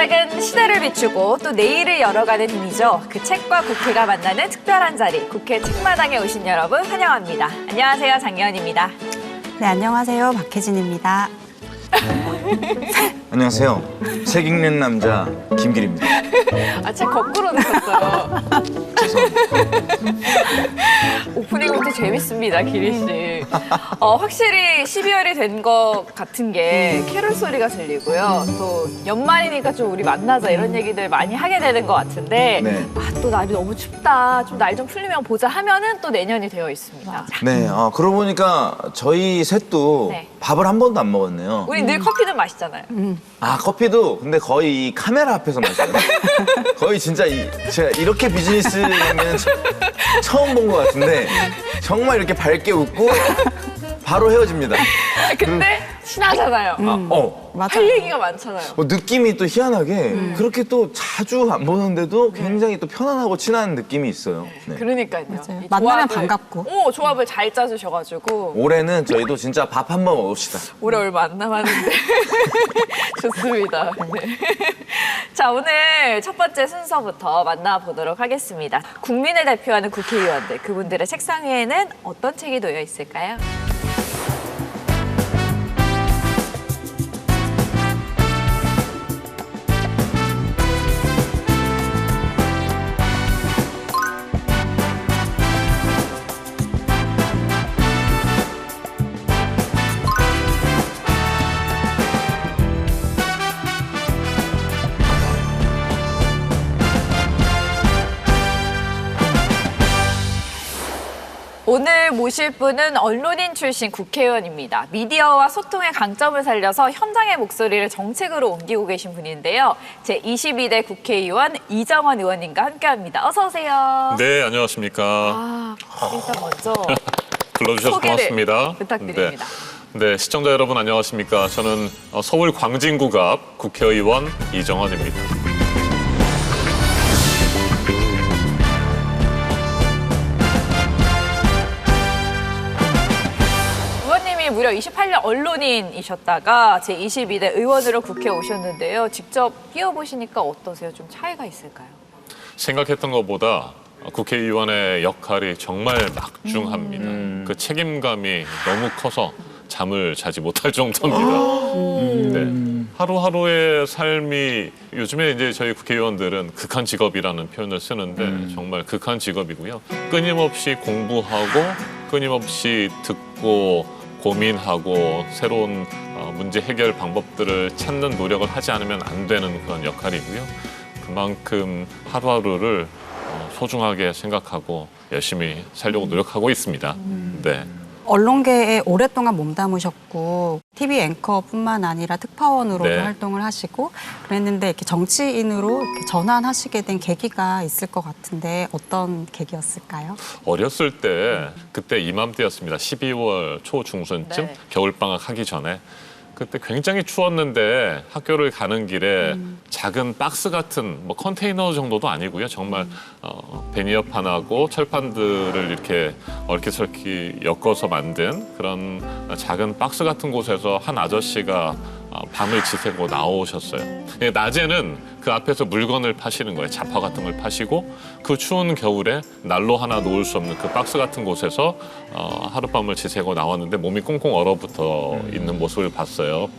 책은 시대를 비추고 또 내일을 열어가는 힘이죠. 그 책과 국회가 만나는 특별한 자리, 국회 책마당에 오신 여러분 환영합니다. 안녕하세요, 장혜원입니다. 네, 안녕하세요. 박혜진입니다. 안녕하세요. 책 읽는 남자 김길입니다. 아, 책 거꾸로 넣었어요. 오프닝부터 재밌습니다, 기리 씨. 확실히 12월이 된 것 같은 게 캐롤 소리가 들리고요. 또 연말이니까 좀 우리 만나자 이런 얘기들 많이 하게 되는 것 같은데 네. 또 날이 너무 춥다, 좀 날 좀 풀리면 보자 하면은 또 내년이 되어 있습니다. 네, 그러고 보니까 저희 셋도 네. 밥을 한 번도 안 먹었네요. 우리 늘 커피는 마시잖아요. 커피도 근데 거의 이 카메라 앞에서 마셔요. 거의 진짜 제가 이렇게 비즈니스라면 처음 본 것 같은데 정말 이렇게 밝게 웃고 바로 헤어집니다. 근데 친하잖아요. 맞아. 할 얘기가 많잖아요. 느낌이 또 희한하게 그렇게 또 자주 안 보는데도 굉장히 또 편안하고 친한 느낌이 있어요. 네. 그러니까요. 맞아요. 이 만나면 조합을- 반갑고. 조합을 잘 짜주셔가지고 올해는 저희도 진짜 밥 한 번 먹읍시다. 올해 얼마 안 남았는데 좋습니다. 네. 자, 오늘 첫 번째 순서부터 만나보도록 하겠습니다. 국민을 대표하는 국회의원들, 그분들의 책상 위에는 어떤 책이 놓여 있을까요? 오늘 모실 분은 언론인 출신 국회의원입니다. 미디어와 소통의 강점을 살려서 현장의 목소리를 정책으로 옮기고 계신 분인데요. 제22대 국회의원 이정원 의원님과 함께합니다. 어서 오세요. 네, 안녕하십니까. 일단 먼저 불러주셔서 소개를 고맙습니다. 부탁드립니다. 네, 시청자 여러분 안녕하십니까. 저는 서울 광진구 앞 국회의원 이정원입니다. 의원님이 무려 28년 언론인이셨다가 제22대 의원으로 국회에 오셨는데요. 직접 뛰어보시니까 어떠세요? 좀 차이가 있을까요? 생각했던 것보다 국회의원의 역할이 정말 막중합니다. 그 책임감이 너무 커서 잠을 자지 못할 정도입니다. 네. 하루하루의 삶이 요즘에 이제 저희 국회의원들은 극한 직업이라는 표현을 쓰는데 정말 극한 직업이고요. 끊임없이 공부하고 끊임없이 듣고 고민하고 새로운 문제 해결 방법들을 찾는 노력을 하지 않으면 안 되는 그런 역할이고요. 그만큼 하루하루를 소중하게 생각하고 열심히 살려고 노력하고 있습니다. 네. 언론계에 오랫동안 몸담으셨고 TV 앵커뿐만 아니라 특파원으로도 네. 활동을 하시고 그랬는데 이렇게 정치인으로 이렇게 전환하시게 된 계기가 있을 것 같은데 어떤 계기였을까요? 어렸을 때 그때 이맘때였습니다. 12월 초중순쯤 네. 겨울방학 하기 전에 그때 굉장히 추웠는데 학교를 가는 길에 작은 박스 같은 뭐 컨테이너 정도도 아니고요. 정말 베니어판하고 철판들을 이렇게 얽히설키 엮어서 만든 그런 작은 박스 같은 곳에서 한 아저씨가 밤을 지새고 나오셨어요. 낮에는 그 앞에서 물건을 파시는 거예요. 잡화 같은 걸 파시고 그 추운 겨울에 난로 하나 놓을 수 없는 그 박스 같은 곳에서 하룻밤을 지새고 나왔는데 몸이 꽁꽁 얼어붙어 있는 모습을 봤어요.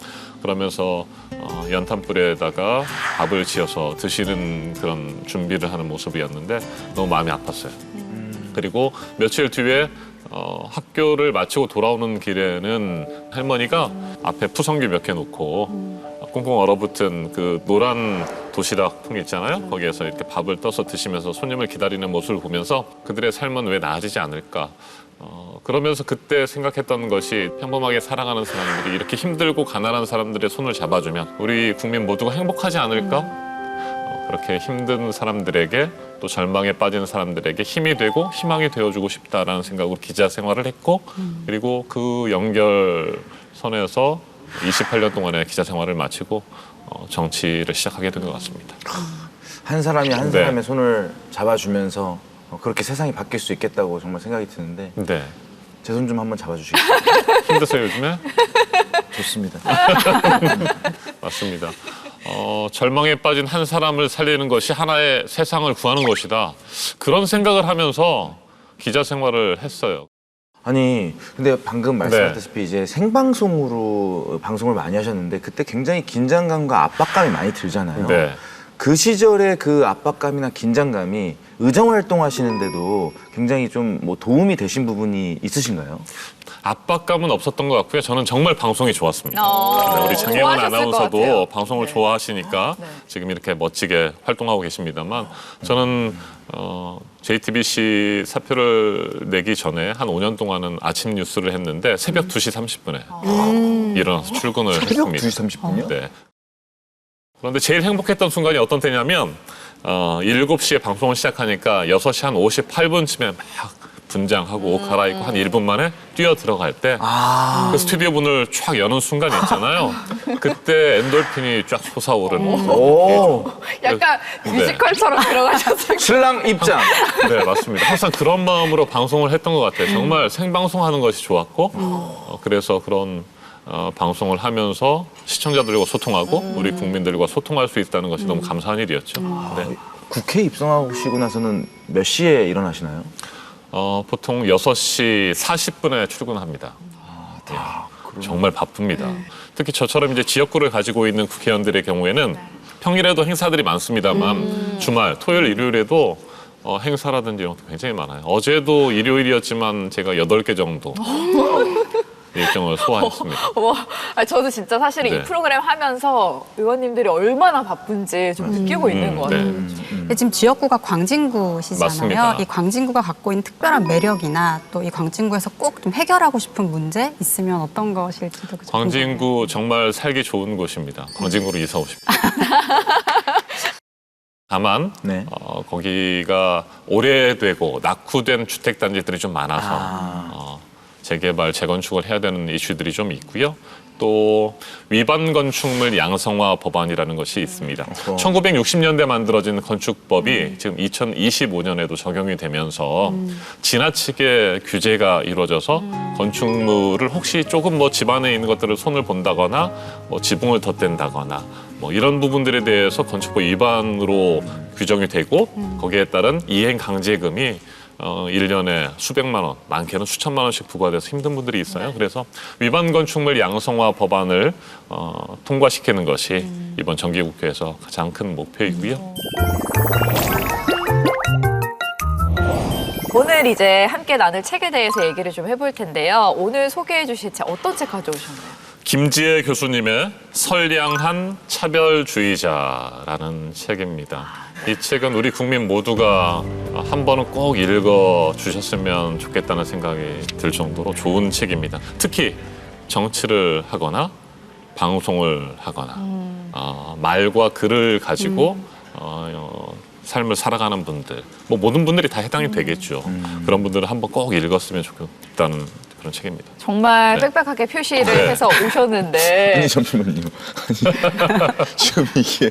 그러면서 연탄불에다가 밥을 지어서 드시는 그런 준비를 하는 모습이었는데 너무 마음이 아팠어요. 그리고 며칠 뒤에 학교를 마치고 돌아오는 길에는 할머니가 앞에 푸성기 몇 개 놓고 꽁꽁 얼어붙은 그 노란 도시락 통 있잖아요. 거기에서 이렇게 밥을 떠서 드시면서 손님을 기다리는 모습을 보면서 그들의 삶은 왜 나아지지 않을까. 그러면서 그때 생각했던 것이 평범하게 살아가는 사람들이 이렇게 힘들고 가난한 사람들의 손을 잡아주면 우리 국민 모두가 행복하지 않을까? 그렇게 힘든 사람들에게 또 절망에 빠진 사람들에게 힘이 되고 희망이 되어주고 싶다라는 생각으로 기자 생활을 했고 그리고 그 연결선에서 28년 동안의 기자 생활을 마치고 정치를 시작하게 된 것 같습니다. 한 사람이 한 네. 사람의 손을 잡아주면서 그렇게 세상이 바뀔 수 있겠다고 정말 생각이 드는데 네. 제 손 좀 한번 잡아주시겠어요? 힘드세요 요즘에? 좋습니다. 맞습니다. 절망에 빠진 한 사람을 살리는 것이 하나의 세상을 구하는 것이다. 그런 생각을 하면서 기자 생활을 했어요. 아니 근데 방금 말씀하셨다시피 이제 생방송으로 방송을 많이 하셨는데 그때 굉장히 긴장감과 압박감이 많이 들잖아요. 네. 그 시절의 그 압박감이나 긴장감이 의정 활동하시는데도 굉장히 좀 뭐 도움이 되신 부분이 있으신가요? 압박감은 없었던 것 같고요. 저는 정말 방송이 좋았습니다. 네, 우리 장혜원 좋아하셨을 것 아나운서도 같아요. 방송을 네. 좋아하시니까 지금 이렇게 멋지게 활동하고 계십니다만 저는 JTBC 사표를 내기 전에 한 5년 동안은 아침 뉴스를 했는데 새벽 2시 30분에 일어나서 출근을 새벽 했습니다. 2시 30분이요? 네. 그런데 제일 행복했던 순간이 어떤 때냐면 7시에 방송을 시작하니까 6시 한 58분쯤에 막 분장하고 옷 갈아입고 한 1분 만에 뛰어 들어갈 때 그 스튜디오 문을 쫙 여는 순간이 있잖아요. 그때 엔돌핀이 쫙 솟아오르는 오, 약간 네. 뮤지컬처럼 들어가셨어요. 신랑 입장. 네, 맞습니다. 항상 그런 마음으로 방송을 했던 것 같아요. 정말 생방송하는 것이 좋았고 그래서 그런 방송을 하면서 시청자들과 소통하고 우리 국민들과 소통할 수 있다는 것이 너무 감사한 일이었죠. 네. 국회 입성하시고 나서는 몇 시에 일어나시나요? 보통 6시 40분에 출근합니다. 네, 정말 바쁩니다. 특히 저처럼 이제 지역구를 가지고 있는 국회의원들의 경우에는 평일에도 행사들이 많습니다만 주말, 토요일, 일요일에도 행사라든지 이런 것도 굉장히 많아요. 어제도 일요일이었지만 제가 8개 정도 일정을 소화했습니다. 저도 진짜 사실 이 네. 프로그램 하면서 의원님들이 얼마나 바쁜지 좀 느끼고 있는 것 같아요. 근데 지금 지역구가 광진구시잖아요. 맞습니다. 이 광진구가 갖고 있는 특별한 매력이나 또 이 광진구에서 꼭 좀 해결하고 싶은 문제 있으면 어떤 것일지도 좀 광진구 정말 살기 좋은 곳입니다. 광진구로 이사 오십시오. 다만 네. 거기가 오래되고 낙후된 주택단지들이 좀 많아서 재개발, 재건축을 해야 되는 이슈들이 좀 있고요. 또 위반 건축물 양성화 법안이라는 것이 있습니다. 1960년대 만들어진 건축법이 지금 2025년에도 적용이 되면서 지나치게 규제가 이루어져서 건축물을 혹시 조금 뭐 집안에 있는 것들을 손을 본다거나 뭐 지붕을 덧댄다거나 뭐 이런 부분들에 대해서 건축법 위반으로 규정이 되고 거기에 따른 이행 강제금이 1년에 수백만 원, 많게는 수천만 원씩 부과돼서 힘든 분들이 있어요. 그래서 위반 건축물 양성화 법안을 통과시키는 것이 이번 정기국회에서 가장 큰 목표이고요. 오늘 이제 함께 나눌 책에 대해서 얘기를 좀 해볼 텐데요. 오늘 소개해 주실 책 어떤 책 가져오셨나요? 김지혜 교수님의 선량한 차별주의자라는 책입니다. 이 책은 우리 국민 모두가 한 번은 꼭 읽어주셨으면 좋겠다는 생각이 들 정도로 좋은 책입니다. 특히 정치를 하거나 방송을 하거나 말과 글을 가지고 삶을 살아가는 분들, 뭐 모든 분들이 다 해당이 되겠죠. 그런 분들은 한번 꼭 읽었으면 좋겠다는 그런 책입니다. 정말 네. 빽빽하게 표시를 네. 해서 오셨는데 아니 잠시만요. 아니, 지금 이게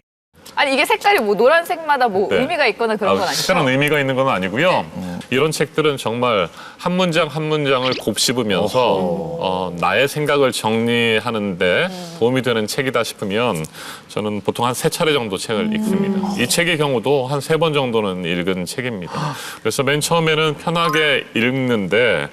아니 이게 색깔이 뭐 노란색마다 뭐 네. 의미가 있거나 그런 건 아니죠? 특별한 의미가 있는 건 아니고요. 이런 책들은 정말 한 문장 한 문장을 곱씹으면서 나의 생각을 정리하는데 도움이 되는 책이다 싶으면 저는 보통 한 3차례 정도 책을 읽습니다. 이 책의 경우도 한 3번 정도는 읽은 책입니다. 그래서 맨 처음에는 편하게 읽는데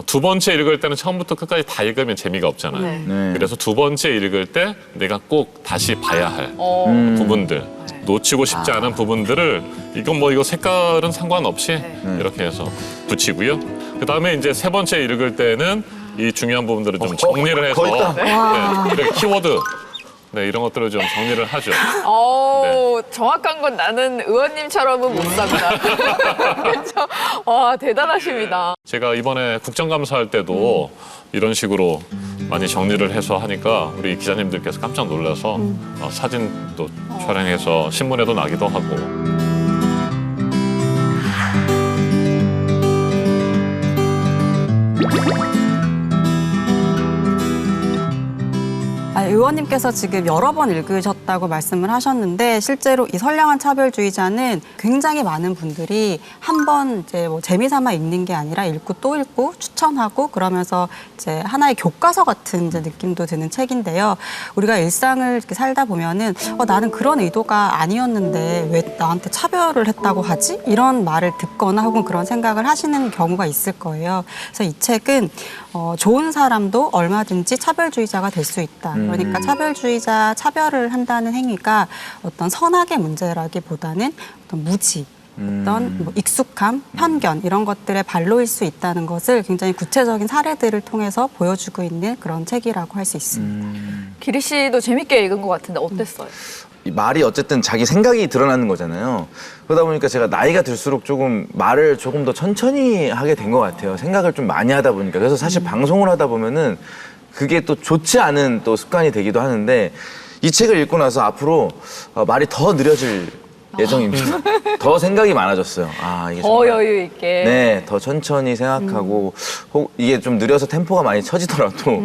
두 번째 읽을 때는 처음부터 끝까지 다 읽으면 재미가 없잖아요. 네. 그래서 두 번째 읽을 때 내가 꼭 다시 봐야 할 부분들, 놓치고 싶지 않은 부분들을 이거 색깔은 상관없이 이렇게 해서 붙이고요. 그다음에 이제 3번째 읽을 때는 이 중요한 부분들을 좀 정리를 해서 거의 다. 이렇게 키워드 이런 것들을 좀 정리를 하죠. 정확한 건 나는 의원님처럼은 못 산다. 그렇죠? 와 대단하십니다. 제가 이번에 국정감사할 때도 이런 식으로 많이 정리를 해서 하니까 우리 기자님들께서 깜짝 놀라서 사진도 촬영해서 신문에도 나기도 하고. 의원님께서 지금 여러 번 읽으셨다고 말씀을 하셨는데 실제로 이 선량한 차별주의자는 굉장히 많은 분들이 한 번 이제 뭐 재미삼아 읽는 게 아니라 읽고 또 읽고 추천하고 그러면서 이제 하나의 교과서 같은 이제 느낌도 드는 책인데요. 우리가 일상을 이렇게 살다 보면은 나는 그런 의도가 아니었는데 왜 나한테 차별을 했다고 하지? 이런 말을 듣거나 혹은 그런 생각을 하시는 경우가 있을 거예요. 그래서 이 책은 좋은 사람도 얼마든지 차별주의자가 될 수 있다. 그러니까 차별주의자, 차별을 한다는 행위가 어떤 선악의 문제라기보다는 어떤 무지, 어떤 뭐 익숙함, 편견 이런 것들의 발로일 수 있다는 것을 굉장히 구체적인 사례들을 통해서 보여주고 있는 그런 책이라고 할 수 있습니다. 기리 씨도 재밌게 읽은 것 같은데 어땠어요? 이 말이 어쨌든 자기 생각이 드러나는 거잖아요. 그러다 보니까 제가 나이가 들수록 조금 말을 조금 더 천천히 하게 된 것 같아요. 생각을 좀 많이 하다 보니까. 그래서 사실 방송을 하다 보면은 그게 또 좋지 않은 또 습관이 되기도 하는데 이 책을 읽고 나서 앞으로 말이 더 느려질 예정입니다. 더 생각이 많아졌어요. 이게 더 정말 여유 있게. 네, 더 천천히 생각하고 혹 이게 좀 느려서 템포가 많이 처지더라도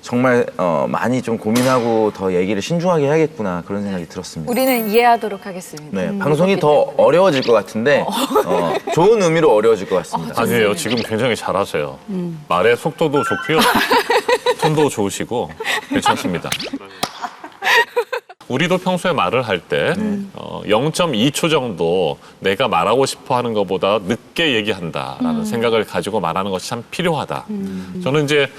정말 많이 좀 고민하고 더 얘기를 신중하게 해야겠구나 그런 생각이 들었습니다. 우리는 이해하도록 하겠습니다. 네, 방송이 그렇기 더 때문에. 어려워질 것 같은데 좋은 의미로 어려워질 것 같습니다. 아니에요. 지금 굉장히 잘하세요. 말의 속도도 좋고요. 톤도 좋으시고 괜찮습니다. 우리도 평소에 말을 할 때 0.2초 정도 내가 말하고 싶어 하는 것보다 늦게 얘기한다라는 생각을 가지고 말하는 것이 참 필요하다. 저는 이제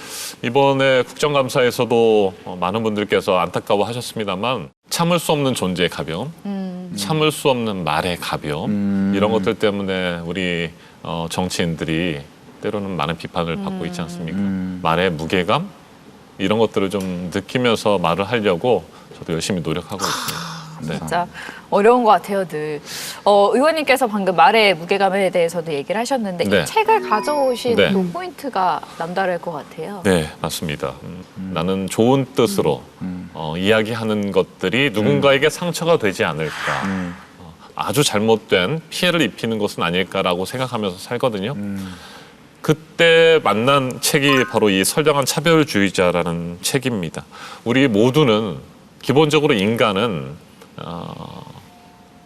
이번에 국정감사에서도 많은 분들께서 안타까워 하셨습니다만 참을 수 없는 존재의 가벼움, 참을 수 없는 말의 가벼움 이런 것들 때문에 우리 정치인들이 때로는 많은 비판을 받고 있지 않습니까? 말의 무게감 이런 것들을 좀 느끼면서 말을 하려고 저도 열심히 노력하고 있습니다. 네. 진짜 어려운 것 같아요, 늘. 의원님께서 방금 말의 무게감에 대해서도 얘기를 하셨는데 네. 이 책을 가져오신 네. 또 포인트가 남다를 것 같아요. 네, 맞습니다. 나는 좋은 뜻으로 이야기하는 것들이 누군가에게 상처가 되지 않을까. 아주 잘못된 피해를 입히는 것은 아닐까라고 생각하면서 살거든요. 그때 만난 책이 바로 이 선량한 차별주의자라는 책입니다. 우리 모두는 기본적으로 인간은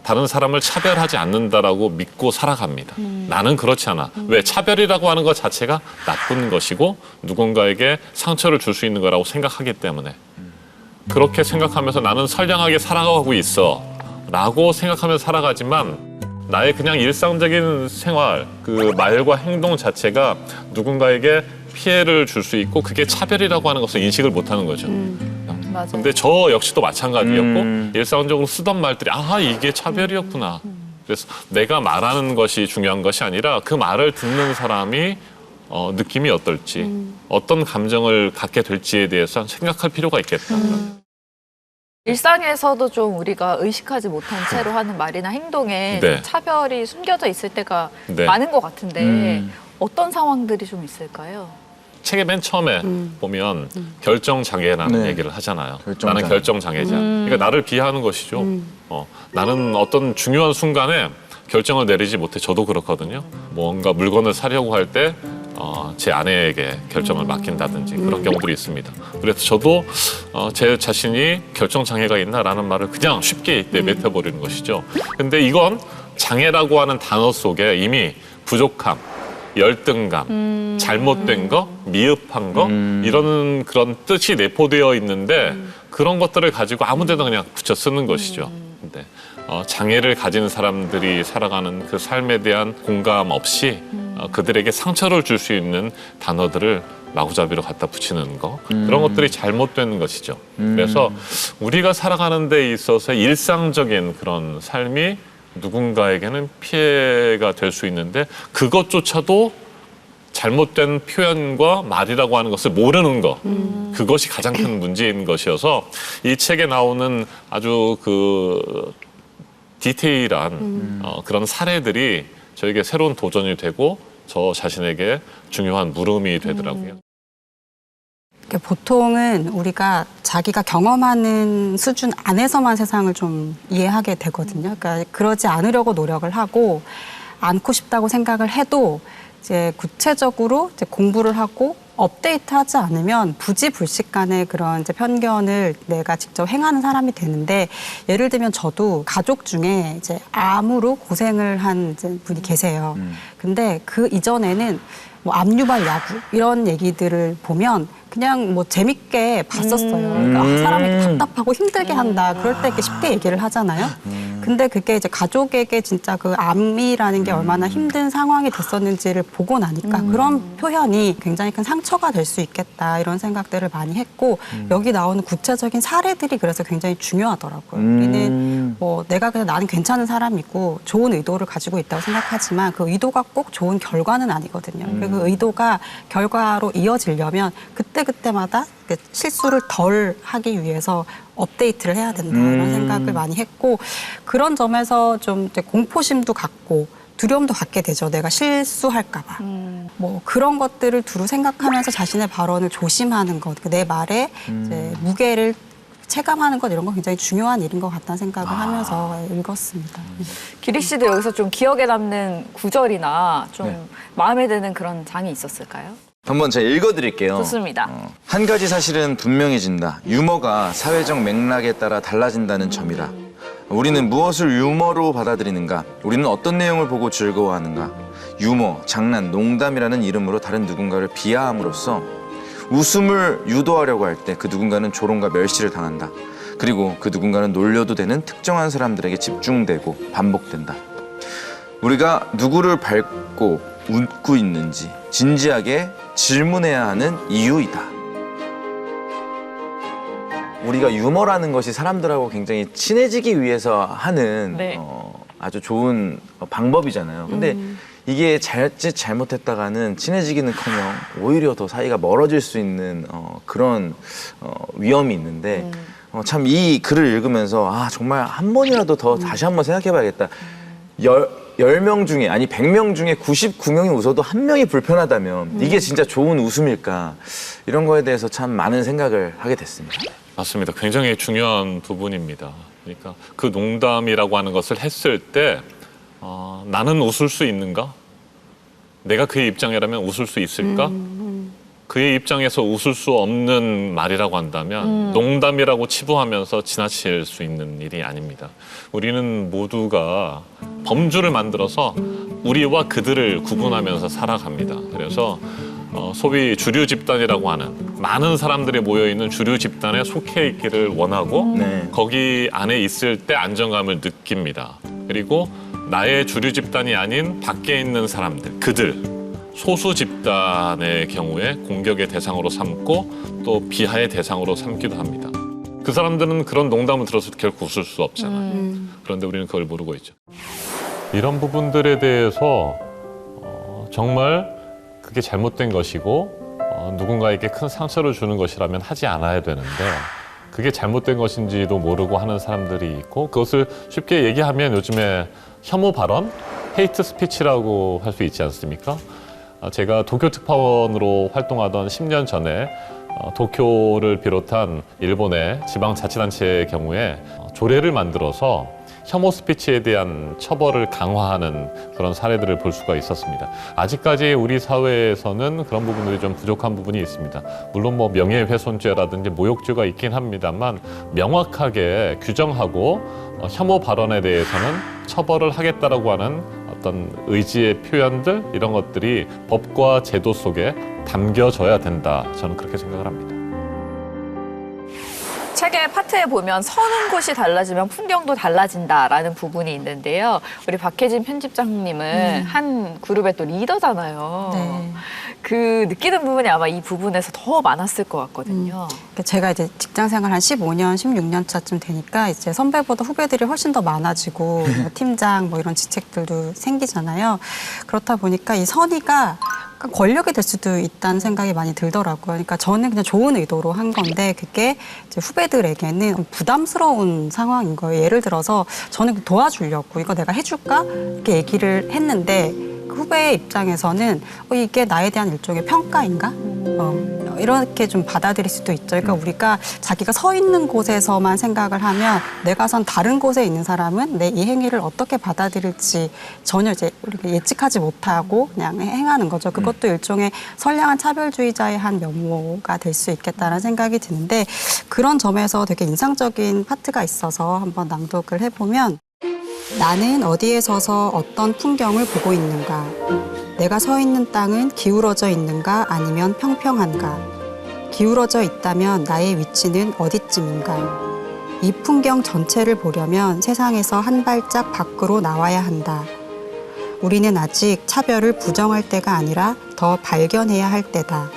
다른 사람을 차별하지 않는다라고 믿고 살아갑니다. 나는 그렇지 않아. 왜? 차별이라고 하는 것 자체가 나쁜 것이고 누군가에게 상처를 줄 수 있는 거라고 생각하기 때문에 그렇게 생각하면서 나는 선량하게 살아가고 있어 라고 생각하면서 살아가지만 나의 그냥 일상적인 생활, 그 말과 행동 자체가 누군가에게 피해를 줄 수 있고 그게 차별이라고 하는 것을 인식을 못하는 거죠. 맞아요. 근데 저 역시도 마찬가지였고 일상적으로 쓰던 말들이 이게 차별이었구나. 그래서 내가 말하는 것이 중요한 것이 아니라 그 말을 듣는 사람이 느낌이 어떨지 어떤 감정을 갖게 될지에 대해서 생각할 필요가 있겠다. 일상에서도 좀 우리가 의식하지 못한 채로 하는 말이나 행동에 네. 차별이 숨겨져 있을 때가 네. 많은 것 같은데 어떤 상황들이 좀 있을까요? 책의 맨 처음에 보면 결정장애라는 네. 얘기를 하잖아요. 결정장애. 나는 결정장애자. 그러니까 나를 비하하는 것이죠. 나는 어떤 중요한 순간에 결정을 내리지 못해. 저도 그렇거든요. 뭔가 물건을 사려고 할 때 제 아내에게 결정을 맡긴다든지 그런 경우들이 있습니다. 그래서 저도 제 자신이 결정장애가 있나라는 말을 그냥 쉽게 내뱉어버리는 것이죠. 근데 이건 장애라고 하는 단어 속에 이미 부족함, 열등감, 잘못된 거, 미흡한 거 이런 그런 뜻이 내포되어 있는데 그런 것들을 가지고 아무데나 그냥 붙여 쓰는 것이죠. 근데 장애를 가진 사람들이 살아가는 그 삶에 대한 공감 없이 그들에게 상처를 줄 수 있는 단어들을 마구잡이로 갖다 붙이는 거 그런 것들이 잘못된 것이죠. 그래서 우리가 살아가는 데 있어서 일상적인 그런 삶이 누군가에게는 피해가 될 수 있는데 그것조차도 잘못된 표현과 말이라고 하는 것을 모르는 것 그것이 가장 큰 문제인 것이어서 이 책에 나오는 아주 그 디테일한 그런 사례들이 저에게 새로운 도전이 되고 저 자신에게 중요한 물음이 되더라고요. 보통은 우리가 자기가 경험하는 수준 안에서만 세상을 좀 이해하게 되거든요. 그러니까 그러지 않으려고 노력을 하고 않고 싶다고 생각을 해도 이제 구체적으로 이제 공부를 하고 업데이트하지 않으면 부지불식간의 그런 이제 편견을 내가 직접 행하는 사람이 되는데, 예를 들면 저도 가족 중에 이제 암으로 고생을 한 이제 분이 계세요. 근데 그 이전에는 뭐 암유발 야구 이런 얘기들을 보면 그냥 뭐 재밌게 봤었어요. 그러니까 아, 사람이 답답하고 힘들게 한다. 그럴 때 이렇게 쉽게 얘기를 하잖아요. 근데 그게 이제 가족에게 진짜 그 암이라는 게 얼마나 힘든 상황이 됐었는지를 보고 나니까 그런 표현이 굉장히 큰 상처가 될 수 있겠다 이런 생각들을 많이 했고, 여기 나오는 구체적인 사례들이 그래서 굉장히 중요하더라고요. 우리는 뭐 내가 그냥 나는 괜찮은 사람이고 좋은 의도를 가지고 있다고 생각하지만 그 의도가 꼭 좋은 결과는 아니거든요. 그 의도가 결과로 이어지려면 그때마다 실수를 덜 하기 위해서 업데이트를 해야 된다 이런 생각을 많이 했고, 그런 점에서 좀 이제 공포심도 갖고 두려움도 갖게 되죠. 내가 실수할까 봐. 뭐 그런 것들을 두루 생각하면서 자신의 발언을 조심하는 것, 내 말에 이제 무게를 체감하는 것, 이런 거 굉장히 중요한 일인 것 같다는 생각을 하면서 읽었습니다. 기리 씨도 여기서 좀 기억에 남는 구절이나 좀 네. 마음에 드는 그런 장이 있었을까요? 한번 제가 읽어드릴게요. 좋습니다. 한 가지 사실은 분명해진다. 유머가 사회적 맥락에 따라 달라진다는 점이다. 우리는 무엇을 유머로 받아들이는가? 우리는 어떤 내용을 보고 즐거워하는가? 유머, 장난, 농담이라는 이름으로 다른 누군가를 비하함으로써 웃음을 유도하려고 할 때 그 누군가는 조롱과 멸시를 당한다. 그리고 그 누군가는 놀려도 되는 특정한 사람들에게 집중되고 반복된다. 우리가 누구를 밟고 웃고 있는지 진지하게 질문해야 하는 이유이다. 우리가 유머라는 것이 사람들하고 굉장히 친해지기 위해서 하는 네. 아주 좋은 방법이잖아요. 근데 이게 자칫 잘못했다가는 친해지기는커녕 오히려 더 사이가 멀어질 수 있는 그런 위험이 있는데 참 이 글을 읽으면서 아 정말 한 번이라도 더 다시 한번 생각해봐야겠다. 10명 중에 아니 100명 중에 99명이 웃어도 한 명이 불편하다면 이게 진짜 좋은 웃음일까, 이런 거에 대해서 참 많은 생각을 하게 됐습니다. 맞습니다. 굉장히 중요한 부분입니다. 그러니까 그 농담이라고 하는 것을 했을 때 나는 웃을 수 있는가? 내가 그의 입장이라면 웃을 수 있을까? 그의 입장에서 웃을 수 없는 말이라고 한다면 농담이라고 치부하면서 지나칠 수 있는 일이 아닙니다. 우리는 모두가 범주를 만들어서 우리와 그들을 구분하면서 살아갑니다. 그래서 소위 주류 집단이라고 하는 많은 사람들이 모여있는 주류 집단에 속해 있기를 원하고 네. 거기 안에 있을 때 안정감을 느낍니다. 그리고 나의 주류 집단이 아닌 밖에 있는 사람들, 그들, 소수 집단의 경우에 공격의 대상으로 삼고 또 비하의 대상으로 삼기도 합니다. 그 사람들은 그런 농담을 들었을 때 결코 웃을 수 없잖아요. 그런데 우리는 그걸 모르고 있죠. 이런 부분들에 대해서 정말 그게 잘못된 것이고 누군가에게 큰 상처를 주는 것이라면 하지 않아야 되는데, 그게 잘못된 것인지도 모르고 하는 사람들이 있고, 그것을 쉽게 얘기하면 요즘에 혐오 발언, 헤이트 스피치라고 할 수 있지 않습니까? 제가 도쿄 특파원으로 활동하던 10년 전에 도쿄를 비롯한 일본의 지방자치단체의 경우에 조례를 만들어서 혐오 스피치에 대한 처벌을 강화하는 그런 사례들을 볼 수가 있었습니다. 아직까지 우리 사회에서는 그런 부분들이 좀 부족한 부분이 있습니다. 물론 뭐 명예훼손죄라든지 모욕죄가 있긴 합니다만 명확하게 규정하고 혐오 발언에 대해서는 처벌을 하겠다라고 하는 어떤 의지의 표현들, 이런 것들이 법과 제도 속에 담겨져야 된다. 저는 그렇게 생각을 합니다. 책의 파트에 보면 서는 곳이 달라지면 풍경도 달라진다라는 부분이 있는데요. 우리 박혜진 편집장님은 한 그룹의 또 리더잖아요. 네. 그 느끼는 부분이 아마 이 부분에서 더 많았을 것 같거든요. 제가 이제 직장 생활 한 15년, 16년 차쯤 되니까 이제 선배보다 후배들이 훨씬 더 많아지고 뭐 팀장 뭐 이런 직책들도 생기잖아요. 그렇다 보니까 이 선의가 권력이 될 수도 있다는 생각이 많이 들더라고요. 그러니까 저는 그냥 좋은 의도로 한 건데 그게 이제 후배들에게는 부담스러운 상황인 거예요. 예를 들어서 저는 도와주려고 이거 내가 해줄까? 이렇게 얘기를 했는데 그 후배의 입장에서는 이게 나에 대한 일종의 평가인가? 이렇게 좀 받아들일 수도 있죠. 그러니까 우리가 자기가 서 있는 곳에서만 생각을 하면 내가 선 다른 곳에 있는 사람은 내 이 행위를 어떻게 받아들일지 전혀 이제 우리가 예측하지 못하고 그냥 행하는 거죠. 그것도 일종의 선량한 차별주의자의 한 면모가 될 수 있겠다는 생각이 드는데 그런 점에서 되게 인상적인 파트가 있어서 한번 낭독을 해보면 나는 어디에 서서 어떤 풍경을 보고 있는가? 내가 서 있는 땅은 기울어져 있는가 아니면 평평한가? 기울어져 있다면 나의 위치는 어디쯤인가? 이 풍경 전체를 보려면 세상에서 한 발짝 밖으로 나와야 한다. 우리는 아직 차별을 부정할 때가 아니라 더 발견해야 할 때다.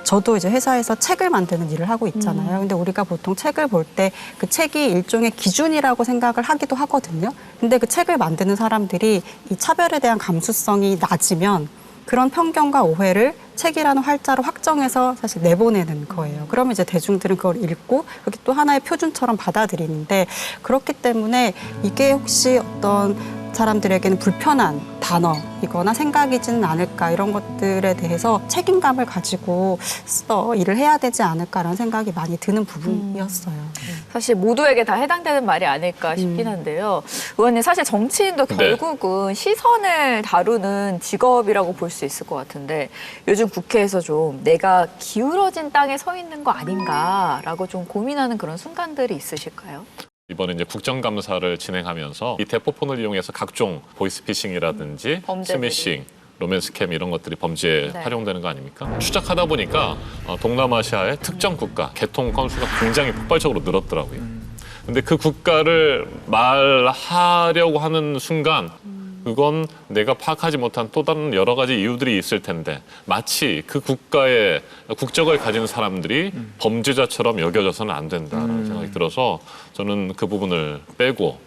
저도 이제 회사에서 책을 만드는 일을 하고 있잖아요. 근데 우리가 보통 책을 볼 때 그 책이 일종의 기준이라고 생각을 하기도 하거든요. 근데 그 책을 만드는 사람들이 이 차별에 대한 감수성이 낮으면 그런 편견과 오해를 책이라는 활자로 확정해서 사실 내보내는 거예요. 그러면 이제 대중들은 그걸 읽고 그게 또 하나의 표준처럼 받아들이는데 그렇기 때문에 이게 혹시 어떤 사람들에게는 불편한 단어이거나 생각이지는 않을까 이런 것들에 대해서 책임감을 가지고 일을 해야 되지 않을까라는 생각이 많이 드는 부분이었어요. 사실 모두에게 다 해당되는 말이 아닐까 싶긴 한데요. 의원님 사실 정치인도 결국은 시선을 다루는 직업이라고 볼 수 있을 것 같은데 요즘 국회에서 좀 내가 기울어진 땅에 서 있는 거 아닌가라고 좀 고민하는 그런 순간들이 있으실까요? 이번에 이제 국정감사를 진행하면서 이 대포폰을 이용해서 각종 보이스피싱이라든지 범죄들이. 스미싱, 로맨스 캠 이런 것들이 범죄에 네. 활용되는 거 아닙니까? 추적하다 보니까 동남아시아의 특정 국가 개통 건수가 굉장히 폭발적으로 늘었더라고요. 근데 그 국가를 말하려고 하는 순간 그건 내가 파악하지 못한 또 다른 여러 가지 이유들이 있을 텐데 마치 그 국가의 국적을 가진 사람들이 범죄자처럼 여겨져서는 안 된다라는 생각이 들어서 저는 그 부분을 빼고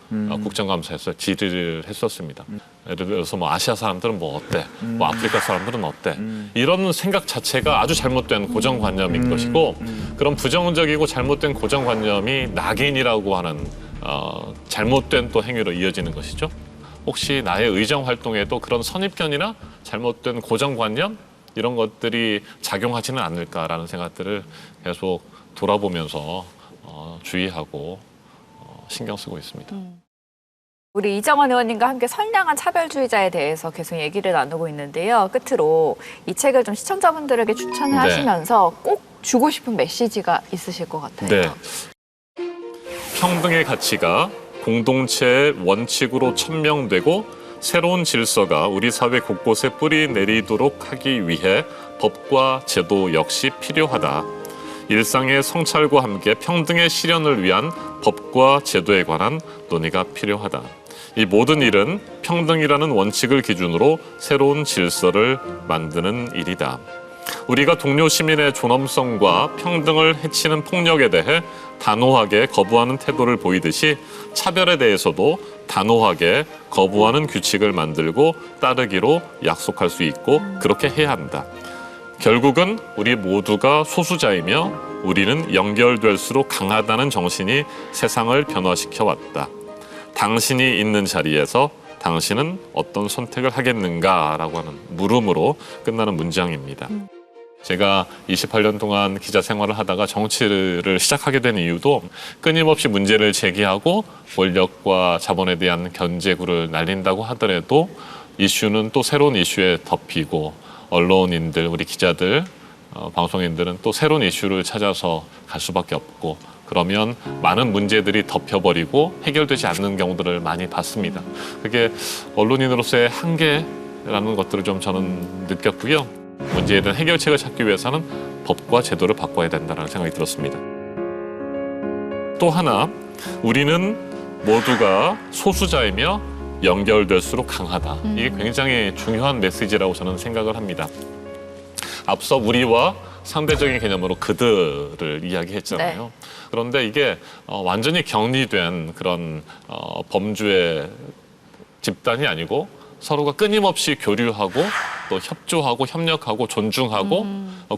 국정감사에서 질의를 했었습니다. 예를 들어서 뭐 아시아 사람들은 뭐 어때? 뭐 아프리카 사람들은 어때? 이런 생각 자체가 아주 잘못된 고정관념인 것이고 그런 부정적이고 잘못된 고정관념이 낙인이라고 하는 잘못된 또 행위로 이어지는 것이죠. 혹시 나의 의정 활동에도 그런 선입견이나 잘못된 고정관념 이런 것들이 작용하지는 않을까라는 생각들을 계속 돌아보면서 주의하고 신경 쓰고 있습니다. 우리 이정원 의원님과 함께 선량한 차별주의자에 대해서 계속 얘기를 나누고 있는데요. 끝으로 이 책을 좀 시청자분들에게 추천을 하시면서 꼭 주고 싶은 메시지가 있으실 것 같아요. 네. 평등의 가치가 공동체의 원칙으로 천명되고 새로운 질서가 우리 사회 곳곳에 뿌리 내리도록 하기 위해 법과 제도 역시 필요하다. 일상의 성찰과 함께 평등의 실현을 위한 법과 제도에 관한 논의가 필요하다. 이 모든 일은 평등이라는 원칙을 기준으로 새로운 질서를 만드는 일이다. 우리가 동료 시민의 존엄성과 평등을 해치는 폭력에 대해 단호하게 거부하는 태도를 보이듯이 차별에 대해서도 단호하게 거부하는 규칙을 만들고 따르기로 약속할 수 있고 그렇게 해야 한다. 결국은 우리 모두가 소수자이며 우리는 연결될수록 강하다는 정신이 세상을 변화시켜 왔다. 당신이 있는 자리에서 당신은 어떤 선택을 하겠는가라고 하는 물음으로 끝나는 문장입니다. 제가 28년 동안 기자 생활을 하다가 정치를 시작하게 된 이유도 끊임없이 문제를 제기하고 권력과 자본에 대한 견제구를 날린다고 하더라도 이슈는 또 새로운 이슈에 덮이고 언론인들, 우리 기자들, 방송인들은 또 새로운 이슈를 찾아서 갈 수밖에 없고 그러면 많은 문제들이 덮여버리고 해결되지 않는 경우들을 많이 봤습니다. 그게 언론인으로서의 한계라는 것들을 좀 저는 느꼈고요. 문제에 대한 해결책을 찾기 위해서는 법과 제도를 바꿔야 된다는 생각이 들었습니다. 또 하나, 우리는 모두가 소수자이며 연결될수록 강하다. 이게 굉장히 중요한 메시지라고 저는 생각을 합니다. 앞서 우리와 상대적인 개념으로 그들을 이야기했잖아요. 네. 그런데 이게 완전히 격리된 그런 범주의 집단이 아니고 서로가 끊임없이 교류하고 또 협조하고 협력하고 존중하고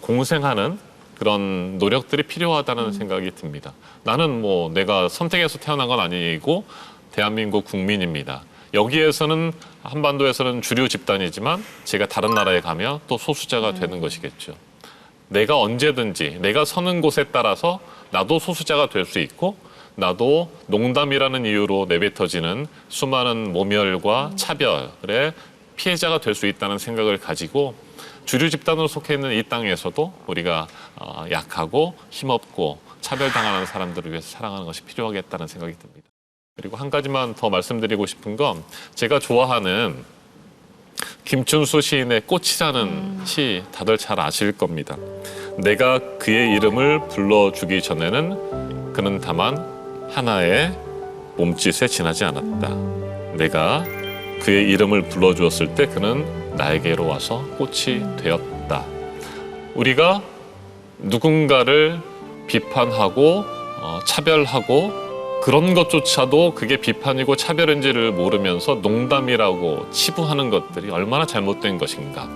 공생하는 그런 노력들이 필요하다는 생각이 듭니다. 나는 뭐 내가 선택해서 태어난 건 아니고 대한민국 국민입니다. 여기에서는 한반도에서는 주류 집단이지만 제가 다른 나라에 가면 또 소수자가 되는 것이겠죠. 내가 언제든지 내가 서는 곳에 따라서 나도 소수자가 될 수 있고 나도 농담이라는 이유로 내뱉어지는 수많은 모멸과 차별의 피해자가 될 수 있다는 생각을 가지고 주류 집단으로 속해 있는 이 땅에서도 우리가 약하고 힘없고 차별당하는 사람들을 위해서 살아가는 것이 필요하겠다는 생각이 듭니다. 그리고 한 가지만 더 말씀드리고 싶은 건 제가 좋아하는 김춘수 시인의 꽃이라는 시 다들 잘 아실 겁니다. 내가 그의 이름을 불러주기 전에는 그는 다만 하나의 몸짓에 지나지 않았다. 내가 그의 이름을 불러주었을 때 그는 나에게로 와서 꽃이 되었다. 우리가 누군가를 비판하고 차별하고 그런 것조차도 그게 비판이고 차별인지를 모르면서 농담이라고 치부하는 것들이 얼마나 잘못된 것인가.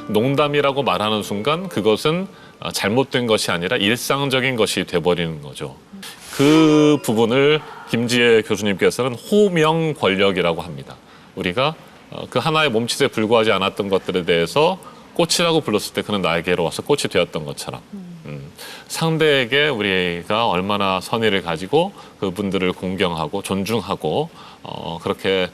농담이라고 말하는 순간 그것은 잘못된 것이 아니라 일상적인 것이 돼버리는 거죠. 그 부분을 김지혜 교수님께서는 호명 권력이라고 합니다. 우리가 그 하나의 몸짓에 불과하지 않았던 것들에 대해서 꽃이라고 불렀을 때 그는 나에게로 와서 꽃이 되었던 것처럼 상대에게 우리가 얼마나 선의를 가지고 그분들을 공경하고 존중하고 그렇게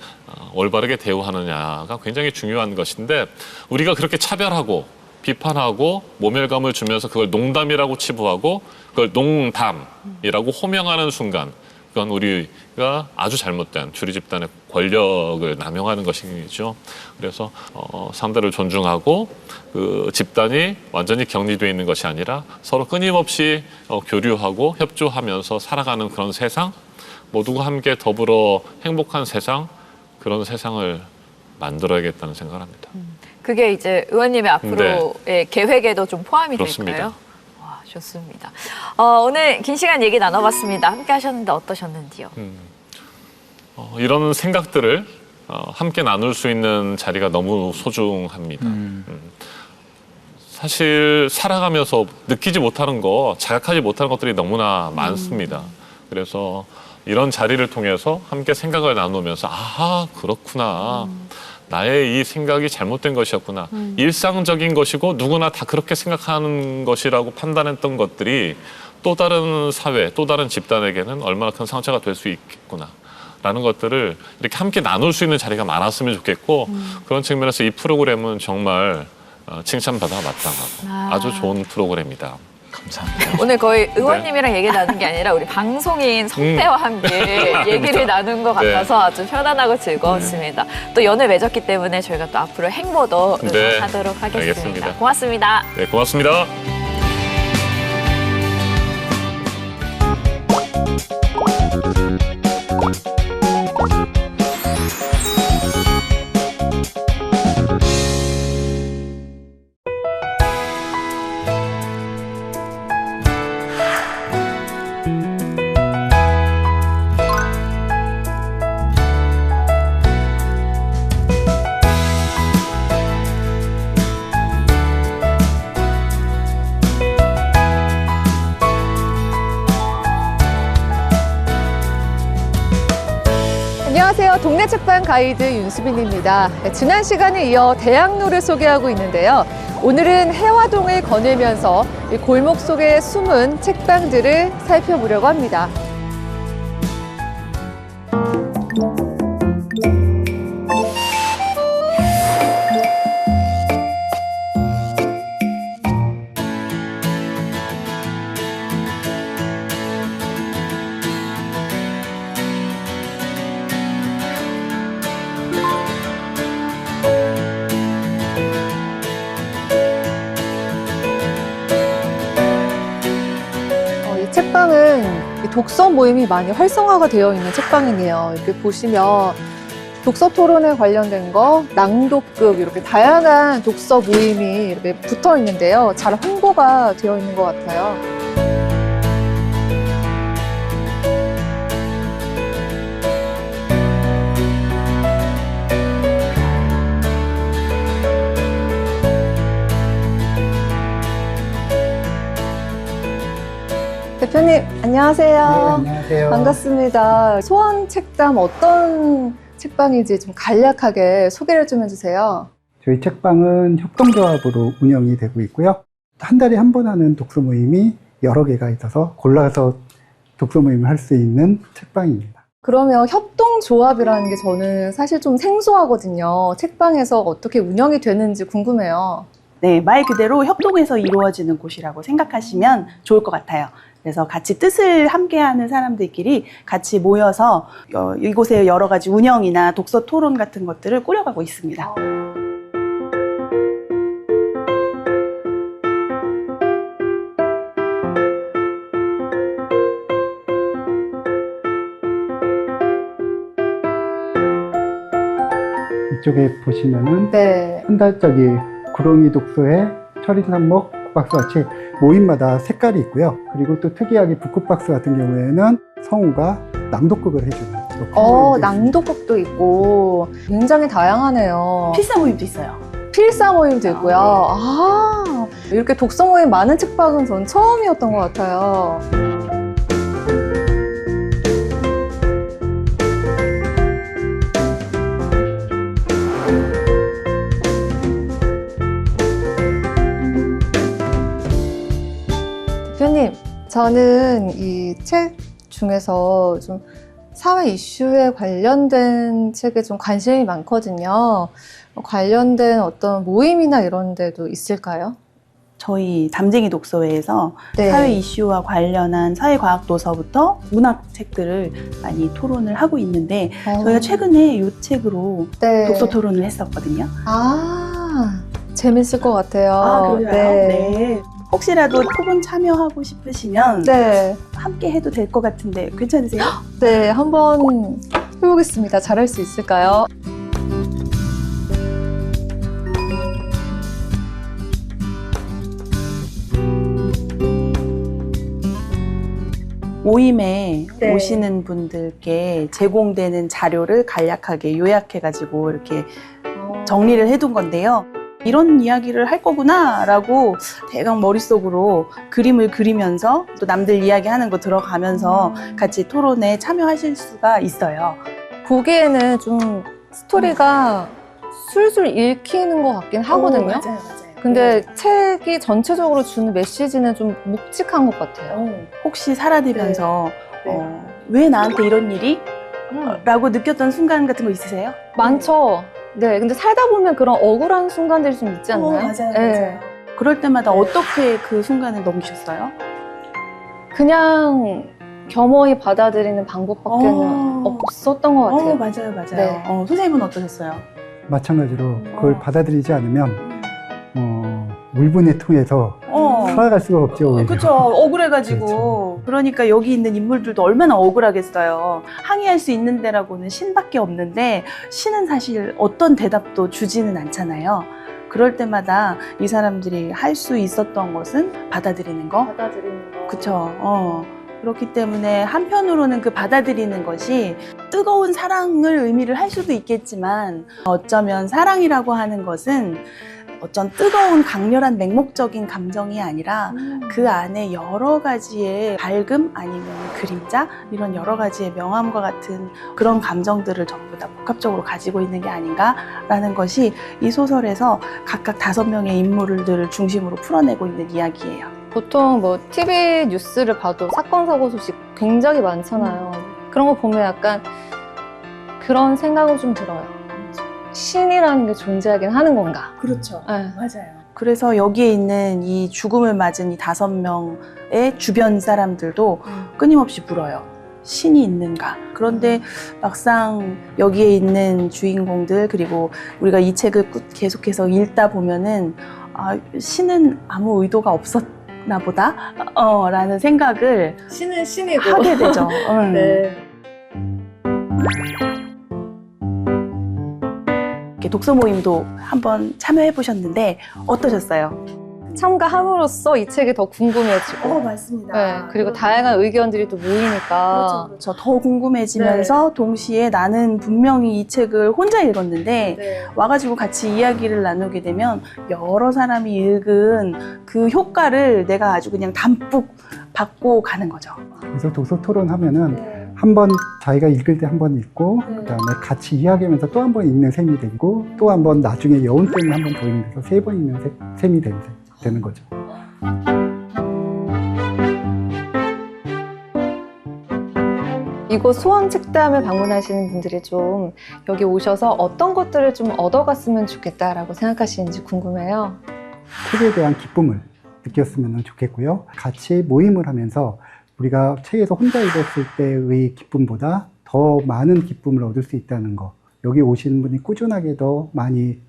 올바르게 대우하느냐가 굉장히 중요한 것인데 우리가 그렇게 차별하고 비판하고 모멸감을 주면서 그걸 농담이라고 치부하고 그걸 농담이라고 호명하는 순간 그건 우리가 아주 잘못된 주류 집단의 권력을 남용하는 것이죠. 그래서 상대를 존중하고 그 집단이 완전히 격리되어 있는 것이 아니라 서로 끊임없이 교류하고 협조하면서 살아가는 그런 세상, 모두가 함께 더불어 행복한 세상, 그런 세상을 만들어야겠다는 생각을 합니다. 그게 이제 의원님의 앞으로의 계획에도 좀 포함이 그렇습니다. 될까요? 와, 좋습니다. 오늘 긴 시간 얘기 나눠봤습니다. 함께 하셨는데 어떠셨는지요? 이런 생각들을 함께 나눌 수 있는 자리가 너무 소중합니다. 사실 살아가면서 느끼지 못하는 거, 자각하지 못하는 것들이 너무나 많습니다. 그래서 이런 자리를 통해서 함께 생각을 나누면서 아하, 그렇구나. 나의 이 생각이 잘못된 것이었구나. 일상적인 것이고 누구나 다 그렇게 생각하는 것이라고 판단했던 것들이 또 다른 사회, 또 다른 집단에게는 얼마나 큰 상처가 될 수 있겠구나. 라는 것들을 이렇게 함께 나눌 수 있는 자리가 많았으면 좋겠고 그런 측면에서 이 프로그램은 정말 칭찬받아 마땅하고 아주 좋은 프로그램입니다. 감사합니다. 오늘 거의 의원님이랑 얘기 나눈 게 아니라 우리 방송인 성태와 함께 얘기를 나눈 것 같아서 아주 편안하고 즐거웠습니다. 또 연을 맺었기 때문에 저희가 또 앞으로 행보도 응원하도록 하겠습니다. 알겠습니다. 고맙습니다. 네, 고맙습니다. 안녕하세요. 동네 책방 가이드 윤수빈입니다. 지난 시간에 이어 대학로를 소개하고 있는데요. 오늘은 해화동을 거닐면서 이 골목 속의 숨은 책방들을 살펴보려고 합니다. 책방은 독서 모임이 많이 활성화가 되어 있는 책방이네요. 이렇게 보시면 독서 토론에 관련된 거, 낭독극 이렇게 다양한 독서 모임이 이렇게 붙어 있는데요. 잘 홍보가 되어 있는 것 같아요. 대표님, 안녕하세요. 네, 안녕하세요. 반갑습니다. 소원 책담 어떤 책방인지 좀 간략하게 소개를 좀 해주세요. 저희 책방은 협동조합으로 운영이 되고 있고요. 한 달에 한 번 하는 독서 모임이 여러 개가 있어서 골라서 독서 모임을 할 수 있는 책방입니다. 그러면 협동조합이라는 게 저는 사실 좀 생소하거든요. 책방에서 어떻게 운영이 되는지 궁금해요. 네, 말 그대로 협동해서 이루어지는 곳이라고 생각하시면 좋을 것 같아요. 그래서 같이 뜻을 함께하는 사람들끼리 같이 모여서 이곳에 여러 가지 운영이나 독서 토론 같은 것들을 꾸려가고 있습니다. 이쪽에 보시면은 네. 한 달짜리 구렁이 독서의 철인상목 북박스같이 모임마다 색깔이 있고요. 그리고 또 특이하게 북극박스 같은 경우에는 성우가 낭독극을 해주는 이렇게 모임도 낭독극도 있고 굉장히 다양하네요. 필사 모임도 있어요. 필사 모임도 있고요. 아, 이렇게 독서 모임 많은 책방은 전 처음이었던 것 같아요. 대표님, 저는 이 책 중에서 좀 사회 이슈에 관련된 책에 좀 관심이 많거든요. 관련된 어떤 모임이나 이런 데도 있을까요? 저희 담쟁이 독서회에서 네. 사회 이슈와 관련한 사회과학 도서부터 문학 책들을 많이 토론을 하고 있는데 저희가 최근에 이 책으로 네. 독서 토론을 했었거든요. 아, 재밌을 것 같아요. 그래요? 네. 네. 혹시라도 토론 참여하고 싶으시면 네. 함께 해도 될 것 같은데 괜찮으세요? 네, 한번 해보겠습니다. 잘할 수 있을까요? 모임에 네. 오시는 분들께 제공되는 자료를 간략하게 요약해가지고 이렇게 정리를 해둔 건데요. 이런 이야기를 할 거구나 라고 대강 머릿속으로 그림을 그리면서 또 남들 이야기하는 거 들어가면서 같이 토론에 참여하실 수가 있어요. 보기에는 좀 스토리가 술술 읽히는 것 같긴 하거든요. 맞아요. 근데 책이 전체적으로 주는 메시지는 좀 묵직한 것 같아요. 혹시 살아내면서 네. 왜 나한테 이런 일이? 라고 느꼈던 순간 같은 거 있으세요? 많죠. 네, 근데 살다 보면 그런 억울한 순간들이 좀 있지 않나요? 네. 그럴 때마다 어떻게 그 순간을 넘기셨어요? 그냥 겸허히 받아들이는 방법밖에는 없었던 것 같아요. 맞아요. 네. 선생님은 어떠셨어요? 마찬가지로 그걸 받아들이지 않으면 물분의 통해서 살아갈 수가 없죠. 오히려. 그렇죠. 억울해가지고. 그러니까 여기 있는 인물들도 얼마나 억울하겠어요. 항의할 수 있는 데라고는 신밖에 없는데 신은 사실 어떤 대답도 주지는 않잖아요. 그럴 때마다 이 사람들이 할 수 있었던 것은 받아들이는 거. 받아들이는 거. 그렇죠. 그렇기 때문에 한편으로는 그 받아들이는 것이 뜨거운 사랑을 의미를 할 수도 있겠지만 어쩌면 사랑이라고 하는 것은 어떤 뜨거운 강렬한 맹목적인 감정이 아니라 그 안에 여러 가지의 밝음 아니면 그림자 이런 여러 가지의 명암과 같은 그런 감정들을 전부 다 복합적으로 가지고 있는 게 아닌가라는 것이 이 소설에서 각각 5명의 인물들을 중심으로 풀어내고 있는 이야기예요. 보통 뭐 TV 뉴스를 봐도 사건 사고 소식 굉장히 많잖아요. 그런 거 보면 약간 그런 생각은 좀 들어요. 신이라는 게 존재하긴 하는 건가? 그렇죠. 네. 맞아요. 그래서 여기에 있는 이 죽음을 맞은 이 5명의 주변 사람들도 끊임없이 물어요. 신이 있는가? 그런데 막상 여기에 있는 주인공들 그리고 우리가 이 책을 계속해서 읽다 보면은 신은 아무 의도가 없었나 보다 라는 생각을 신은 신이고. 하게 되죠. 네. 이렇게 독서 모임도 한번 참여해 보셨는데 어떠셨어요? 참가함으로써 이 책이 더 궁금해지고. 맞습니다. 네, 그리고 다양한 의견들이 또 모이니까. 그렇죠. 더 궁금해지면서 동시에 나는 분명히 이 책을 혼자 읽었는데 네. 와가지고 같이 이야기를 나누게 되면 여러 사람이 읽은 그 효과를 내가 아주 그냥 담뿍 받고 가는 거죠. 그래서 독서 토론하면 한 번 자기가 읽을 때 한 번 읽고 그다음에 같이 이야기하면서 또 한 번 읽는 셈이 되고 또 한 번 나중에 여운 때문에 한 번 더 읽는 세 번 읽는 셈이 되는 거죠. 이곳 소원 책담을 방문하시는 분들이 좀 여기 오셔서 어떤 것들을 좀 얻어갔으면 좋겠다라고 생각하시는지 궁금해요. 책에 대한 기쁨을 느꼈으면 좋겠고요. 같이 모임을 하면서 우리가 책에서 혼자 읽었을 때의 기쁨보다 더 많은 기쁨을 얻을 수 있다는 거. 여기 오시는 분이 꾸준하게 더 많이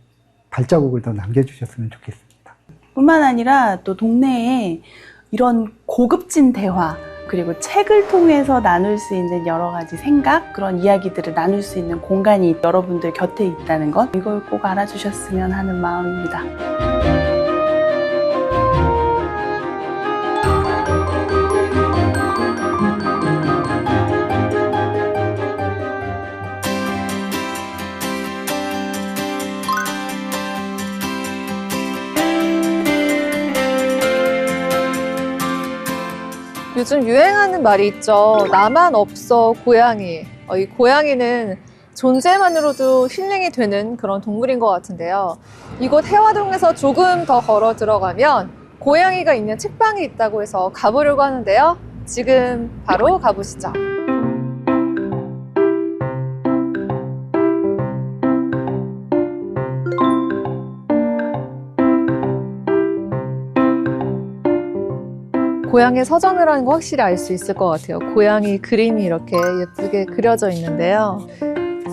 발자국을 더 남겨주셨으면 좋겠습니다. 뿐만 아니라 또 동네에 이런 고급진 대화, 그리고 책을 통해서 나눌 수 있는 여러 가지 생각, 그런 이야기들을 나눌 수 있는 공간이 여러분들 곁에 있다는 것, 이걸 꼭 알아주셨으면 하는 마음입니다. 요즘 유행하는 말이 있죠. 나만 없어 고양이. 이 고양이는 존재만으로도 힐링이 되는 그런 동물인 것 같은데요. 이곳 해화동에서 조금 더 걸어 들어가면 고양이가 있는 책방이 있다고 해서 가보려고 하는데요. 지금 바로 가보시죠. 고양이 서점을 하는 거 확실히 알 수 있을 것 같아요. 고양이 그림이 이렇게 예쁘게 그려져 있는데요.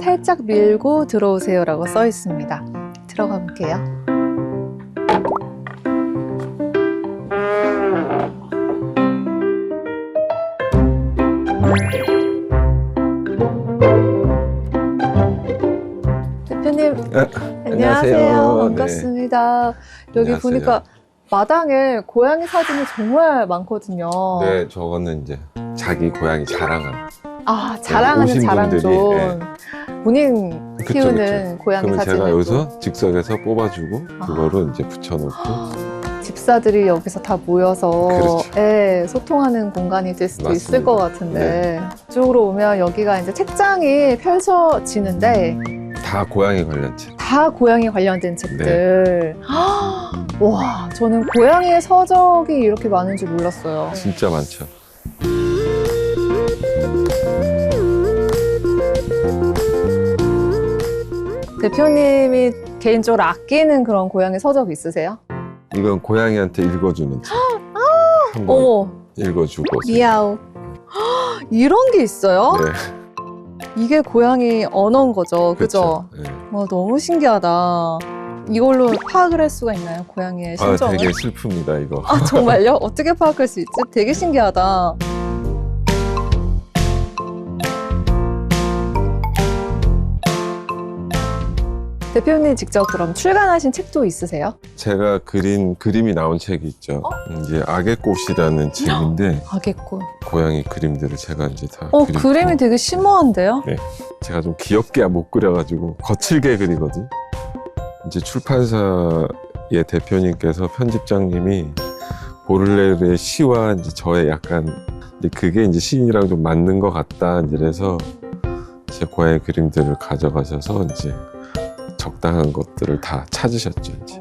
살짝 밀고 들어오세요라고 써 있습니다. 들어가 볼게요. 대표님, 안녕하세요. 반갑습니다. 여기 안녕하세요. 보니까 마당에 고양이 사진이 정말 많거든요. 네, 저거는 이제 자기 고양이 자랑하는. 아, 자랑하는 오신 자랑존. 분들이, 본인 그쵸, 키우는 그쵸. 고양이 그러면 사진을 제가 또 여기서 즉석에서 뽑아주고 그거를 이제 붙여놓고. 집사들이 여기서 다 모여서 그렇죠. 예, 소통하는 공간이 될 수도 있을 맞습니다. 것 같은데 이쪽으로 오면 여기가 이제 책장이 펼쳐지는데 다 고양이 관련 책. 다 고양이 관련된 책들. 와, 저는 고양이의 서적이 이렇게 많은 줄 몰랐어요. 진짜 많죠. 대표님이 개인적으로 아끼는 그런 고양이 서적 있으세요? 이건 고양이한테 읽어주는 책. 한번 어머, 읽어주고. 미야오. 이런 게 있어요? 네, 이게 고양이 언어인 거죠, 그죠? 그렇죠. 네. 와, 너무 신기하다. 이걸로 파악을 할 수가 있나요, 고양이의 아, 심정을? 되게 슬픕니다, 이거. 아, 정말요? 어떻게 파악할 수 있지? 되게 신기하다. 대표님 직접 그럼 출간하신 책도 있으세요? 제가 그린 그림이 나온 책이 있죠. 이제 악의 꽃이라는 책인데 아겠군. 고양이 그림들을 제가 이제 다 그리고 그림이 되게 심오한데요? 네. 제가 좀 귀엽게 못 그려가지고 거칠게 그리거든. 이제 출판사의 대표님께서 편집장님이 보를레르의 시와 이제 저의 약간 이제 그게 이제 시인이랑 좀 맞는 것 같다. 이래서 제 고양이 그림들을 가져가셔서 이제 적당한 것들을 다 찾으셨죠. 이제.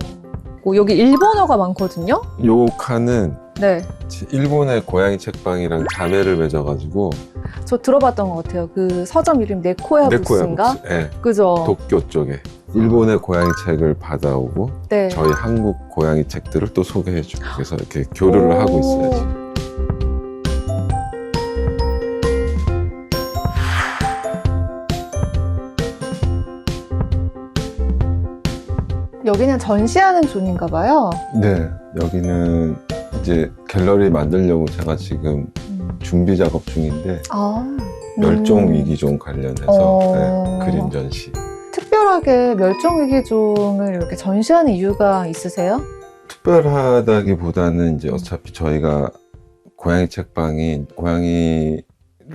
여기 일본어가 많거든요? 요 칸은 네. 일본의 고양이 책방이랑 자매를 맺어가지고 저 들어봤던 것 같아요. 그 서점 이름 네코야 부스인가? 네, 그죠? 도쿄 쪽에 일본의 고양이 책을 받아오고 네. 저희 한국 고양이 책들을 또 소개해주고 그래서 이렇게 교류를 하고 있어요. 지금. 여기는 전시하는 존인가 봐요. 네, 여기는 이제 갤러리 만들려고 제가 지금 준비 작업 중인데 멸종 위기종 관련해서 네, 그림 전시. 특별하게 멸종위기종을 이렇게 전시하는 이유가 있으세요? 특별하다기보다는 이제 어차피 저희가 고양이 책방이 고양이를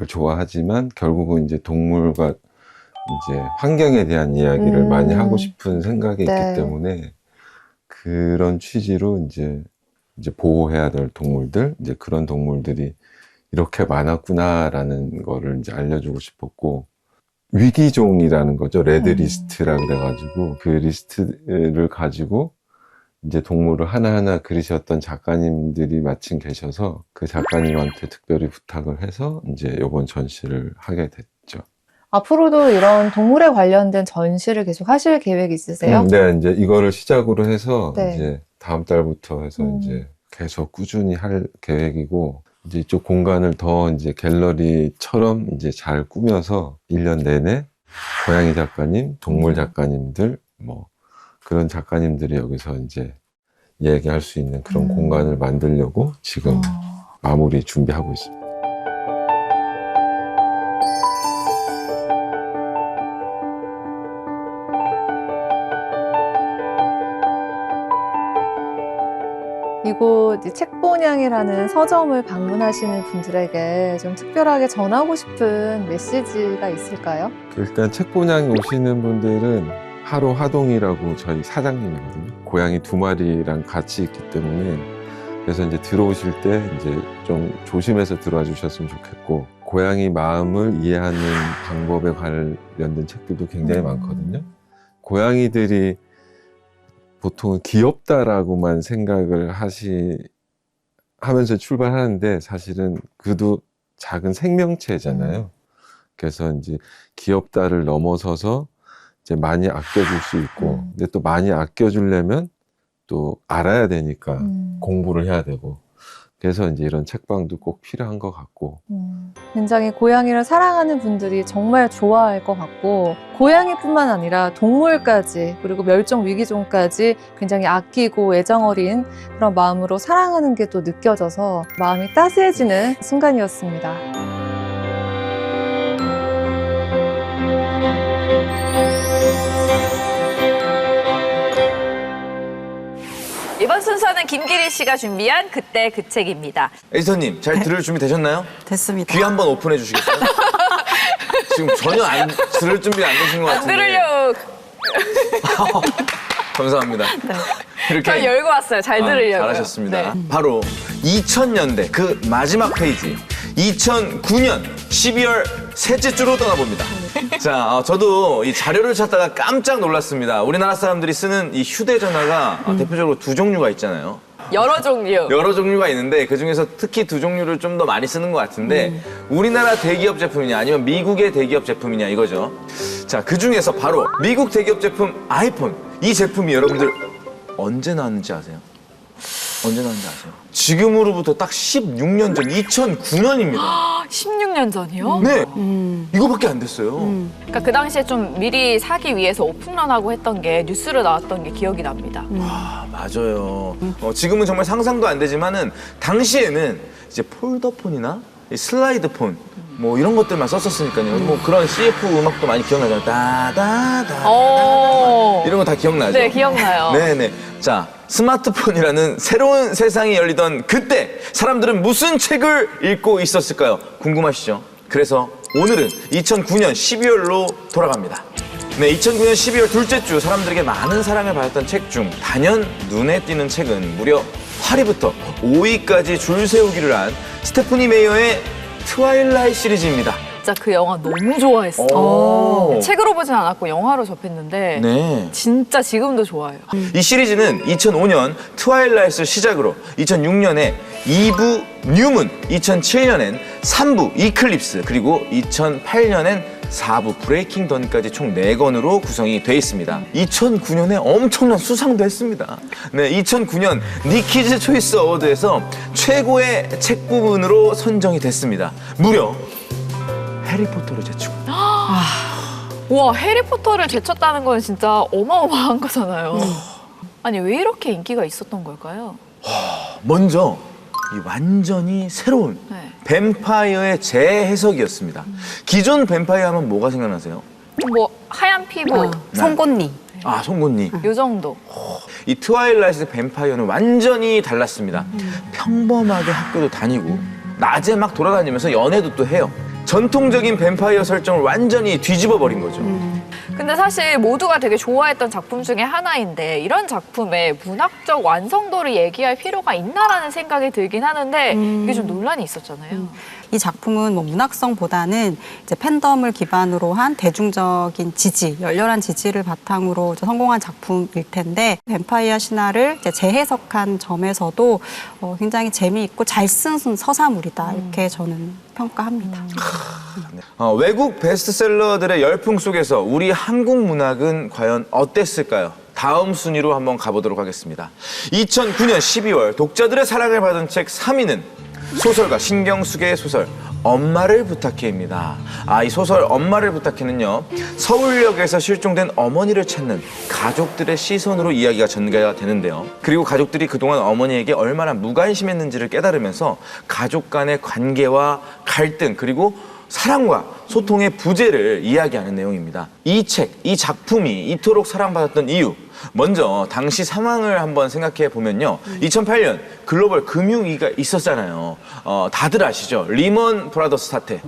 좋아하지만 결국은 이제 동물과 이제 환경에 대한 이야기를 많이 하고 싶은 생각이 네. 있기 때문에 그런 취지로 이제 보호해야 될 동물들, 이제 그런 동물들이 이렇게 많았구나라는 거를 이제 알려주고 싶었고, 위기종이라는 거죠. 레드리스트라 그래가지고 그 리스트를 가지고 이제 동물을 하나하나 그리셨던 작가님들이 마침 계셔서 그 작가님한테 특별히 부탁을 해서 이제 이번 전시를 하게 됐죠. 앞으로도 이런 동물에 관련된 전시를 계속 하실 계획 있으세요? 네, 이제 이거를 시작으로 해서 네. 이제 다음 달부터 해서 이제 계속 꾸준히 할 계획이고, 이제 이쪽 공간을 더 이제 갤러리처럼 이제 잘 꾸며서 1년 내내 고양이 작가님, 동물 작가님들, 뭐 그런 작가님들이 여기서 이제 얘기할 수 있는 그런 공간을 만들려고 지금 마무리 준비하고 있습니다. 이곳 책본향이라는 서점을 방문하시는 분들에게 좀 특별하게 전하고 싶은 메시지가 있을까요? 일단 책본향 오시는 분들은 하루 하동이라고 저희 사장님이거든요. 고양이 2마리랑 같이 있기 때문에, 그래서 이제 들어오실 때 이제 좀 조심해서 들어와 주셨으면 좋겠고, 고양이 마음을 이해하는 방법에 관련된 책들도 굉장히 많거든요. 고양이들이 보통은 귀엽다라고만 생각을 하면서 출발하는데, 사실은 그도 작은 생명체잖아요. 그래서 이제 귀엽다를 넘어서서 이제 많이 아껴줄 수 있고, 근데 또 많이 아껴주려면 또 알아야 되니까 공부를 해야 되고, 그래서 이제 이런 책방도 꼭 필요한 것 같고. 굉장히 고양이를 사랑하는 분들이 정말 좋아할 것 같고, 고양이뿐만 아니라 동물까지, 그리고 멸종 위기종까지 굉장히 아끼고 애정 어린 그런 마음으로 사랑하는 게 또 느껴져서 마음이 따스해지는 순간이었습니다. 이번 순서는 김기리 씨가 준비한 그때 그 책입니다. 에디터님, 잘 들을 준비 되셨나요? 됐습니다. 귀 한번 오픈해 주시겠어요? 지금 전혀 들을 준비 안 되신 것 안 같은데. 들으려고 감사합니다. 이렇게 저 열고 왔어요. 잘 들으려고요. 잘하셨습니다. 네. 바로 2000년대 그 마지막 페이지, 2009년 12월 셋째 주로 떠나봅니다. 자, 저도 이 자료를 찾다가 깜짝 놀랐습니다. 우리나라 사람들이 쓰는 이 휴대전화가 대표적으로 2종류가 있잖아요. 여러 종류. 여러 종류가 있는데 그중에서 특히 2종류를 좀 더 많이 쓰는 것 같은데 우리나라 대기업 제품이냐 아니면 미국의 대기업 제품이냐 이거죠. 자, 그중에서 바로 미국 대기업 제품 아이폰, 이 제품이 여러분들 언제 나왔는지 아세요? 언제 나왔는지 아세요? 지금으로부터 딱 16년 전 2009년입니다. 16년 전이요? 네, 이거밖에 안 됐어요. 그러니까 그 당시에 좀 미리 사기 위해서 오픈런하고 했던 게 뉴스로 나왔던 게 기억이 납니다. 아, 맞아요. 지금은 정말 상상도 안 되지만은 당시에는 이제 폴더폰이나 이 슬라이드폰 뭐 이런 것들만 썼었으니까요. 뭐 그런 CF 음악도 많이 기억나잖아요. 따다다 이런 거 다 기억나죠? 네, 기억나요. 네네. 자, 스마트폰이라는 새로운 세상이 열리던 그때 사람들은 무슨 책을 읽고 있었을까요? 궁금하시죠? 그래서 오늘은 2009년 12월로 돌아갑니다. 네, 2009년 12월 둘째 주 사람들에게 많은 사랑을 받았던 책 중 단연 눈에 띄는 책은 무려 8위부터 5위까지 줄 세우기를 한 스테프니 메이어의 트와일라이트 시리즈입니다. 진짜 그 영화 너무 좋아했어요. 오. 책으로 보진 않았고 영화로 접했는데 네. 진짜 지금도 좋아요. 이 시리즈는 2005년 트와일라이트를 시작으로 2006년에 2부 뉴문, 2007년엔 3부 이클립스, 그리고 2008년엔 4부 브레이킹 던까지 총 4권으로 구성이 돼 있습니다. 2009년에 엄청난 수상도 했습니다. 네, 2009년 니키즈 초이스 어워드에서 최고의 책 부분으로 선정이 됐습니다. 무려 해리포터를 제치고. 와, 해리포터를 제쳤다는 건 진짜 어마어마한 거잖아요. 아니, 왜 이렇게 인기가 있었던 걸까요? 먼저 이 완전히 새로운 네. 뱀파이어의 재해석이었습니다. 기존 뱀파이어 하면 뭐가 생각나세요? 뭐 하얀 피부, 송곳니. 아, 송곳니. 요 정도. 이 트와일라이트 뱀파이어는 완전히 달랐습니다. 평범하게 학교도 다니고 낮에 막 돌아다니면서 연애도 또 해요. 전통적인 뱀파이어 설정을 완전히 뒤집어 버린 거죠. 근데 사실 모두가 되게 좋아했던 작품 중에 하나인데 이런 작품의 문학적 완성도를 얘기할 필요가 있나라는 생각이 들긴 하는데 이게 좀 논란이 있었잖아요. 이 작품은 뭐 문학성보다는 이제 팬덤을 기반으로 한 대중적인 지지, 열렬한 지지를 바탕으로 이제 성공한 작품일 텐데 뱀파이어 신화를 이제 재해석한 점에서도 굉장히 재미있고 잘 쓴 서사물이다 이렇게 저는 평가합니다. 외국 베스트셀러들의 열풍 속에서 우리 한국 문학은 과연 어땠을까요? 다음 순위로 한번 가보도록 하겠습니다. 2009년 12월 독자들의 사랑을 받은 책 3위는 소설가 신경숙의 소설 엄마를 부탁해입니다. 이 소설 엄마를 부탁해는요, 서울역에서 실종된 어머니를 찾는 가족들의 시선으로 이야기가 전개가 되는데요. 그리고 가족들이 그동안 어머니에게 얼마나 무관심했는지를 깨달으면서 가족 간의 관계와 갈등 그리고 사랑과 소통의 부재를 이야기하는 내용입니다. 이 책, 이 작품이 이토록 사랑받았던 이유, 먼저 당시 상황을 한번 생각해 보면요. 2008년 글로벌 금융위기가 있었잖아요. 다들 아시죠? 리먼 브라더스 사태.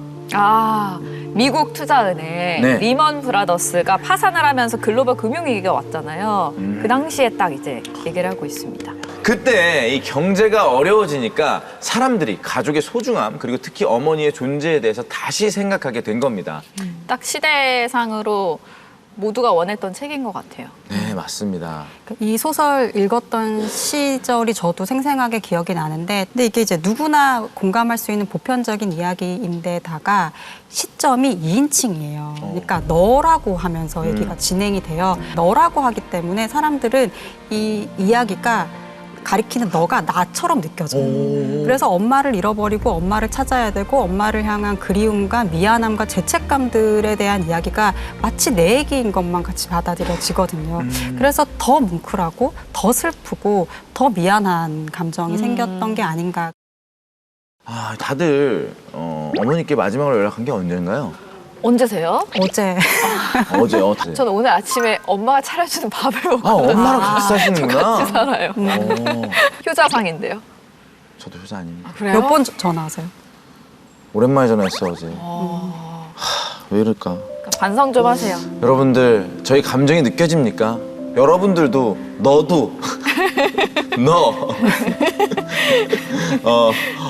미국 투자은행 네. 리먼 브라더스가 파산을 하면서 글로벌 금융위기가 왔잖아요. 그 당시에 딱 이제 얘기를 하고 있습니다. 그때 이 경제가 어려워지니까 사람들이 가족의 소중함 그리고 특히 어머니의 존재에 대해서 다시 생각하게 된 겁니다. 딱 시대상으로 모두가 원했던 책인 것 같아요. 네, 맞습니다. 이 소설 읽었던 시절이 저도 생생하게 기억이 나는데, 근데 이게 이제 누구나 공감할 수 있는 보편적인 이야기인데다가 시점이 2인칭이에요. 그러니까 너라고 하면서 얘기가 진행이 돼요. 너라고 하기 때문에 사람들은 이 이야기가 가리키는 너가 나처럼 느껴져요. 그래서 엄마를 잃어버리고 엄마를 찾아야 되고 엄마를 향한 그리움과 미안함과 죄책감들에 대한 이야기가 마치 내 얘기인 것만 같이 받아들여지거든요. 그래서 더 뭉클하고 더 슬프고 더 미안한 감정이 생겼던 게 아닌가. 다들 어머니께 마지막으로 연락한 게 언제인가요? 언제세요? 어제 어제. 저는 오늘 아침에 엄마가 차려주는 밥을 먹고 엄마랑 같이 사시는구나. 같이 살아요. 효자상인데요. 저도 효자 아닙니다. 그래요? 몇 번 전화하세요? 오랜만에 전화했어 어제. 왜 이럴까? 반성 좀 하세요. 여러분들 저희 감정이 느껴집니까? 여러분들도 너도 너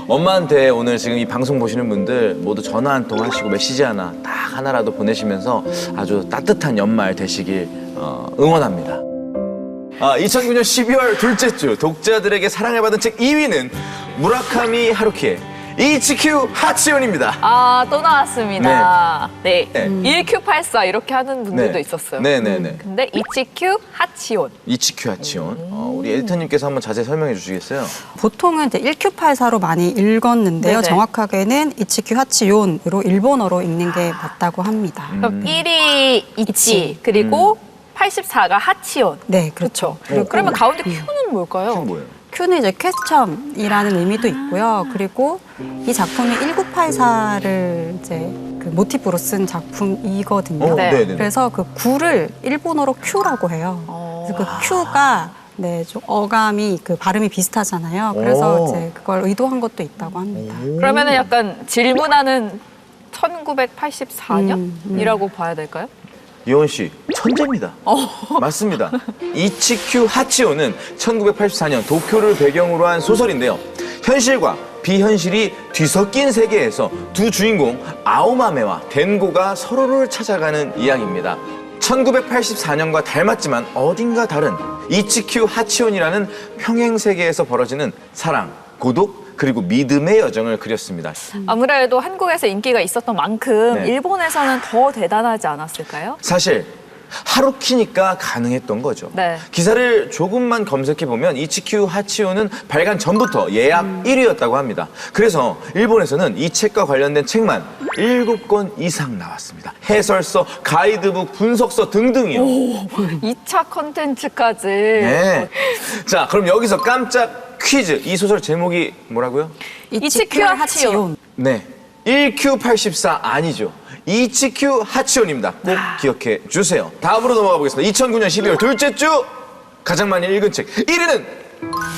엄마한테 오늘 지금 이 방송 보시는 분들 모두 전화 한 통 하시고 메시지 하나 딱 하나라도 보내시면서 아주 따뜻한 연말 되시길 응원합니다. 2009년 12월 둘째 주 독자들에게 사랑을 받은 책 2위는 무라카미 하루키의 이치큐 하치온입니다. 또 나왔습니다. 네. 1Q84 이렇게 하는 분들도 네. 있었어요. 네네네. 근데 이치큐 하치온. 이치큐 하치온. 우리 에디터님께서 한번 자세히 설명해 주시겠어요? 보통은 이제 1Q84로 많이 읽었는데요. 네네. 정확하게는 이치큐 하치온으로 일본어로 읽는 게 맞다고 합니다. 그럼 1이 이치, 그리고 84가 하치온. 네, 그렇죠. 그러면 가운데 Q는 뭘까요? 이건 뭐예요? Q는 이제 퀘스천이라는 의미도 있고요. 그리고 이 작품이 1984를 이제 그 모티프로 쓴 작품이거든요. 네. 네네네. 그래서 그 9를 일본어로 Q라고 해요. 그래서 그 Q가 네, 좀 어감이 그 발음이 비슷하잖아요. 그래서 이제 그걸 의도한 것도 있다고 합니다. 그러면은 약간 질문하는 1984년이라고 봐야 될까요? 이원 씨, 천재입니다. 맞습니다. 이치큐 하치오는 1984년 도쿄를 배경으로 한 소설인데요. 현실과 비현실이 뒤섞인 세계에서 두 주인공 아오마메와 덴고가 서로를 찾아가는 이야기입니다. 1984년과 닮았지만 어딘가 다른 이치큐 하치온이라는 평행 세계에서 벌어지는 사랑, 고독, 그리고 믿음의 여정을 그렸습니다. 아무래도 한국에서 인기가 있었던 만큼 네. 일본에서는 더 대단하지 않았을까요? 사실 하루키니까 가능했던 거죠. 네. 기사를 조금만 검색해보면 이치큐 하치오는 발간 전부터 예약 1위였다고 합니다. 그래서 일본에서는 이 책과 관련된 책만 7권 이상 나왔습니다. 해설서, 가이드북, 분석서 등등이요. 2차 컨텐츠까지. 네. 자, 그럼 여기서 깜짝 퀴즈. 이 소설 제목이 뭐라고요? 이치큐 하치온. 네. 1Q84 아니죠. 이치큐 하치온입니다. 꼭 기억해 주세요. 다음으로 넘어가 보겠습니다. 2009년 12월 둘째 주 가장 많이 읽은 책 1위는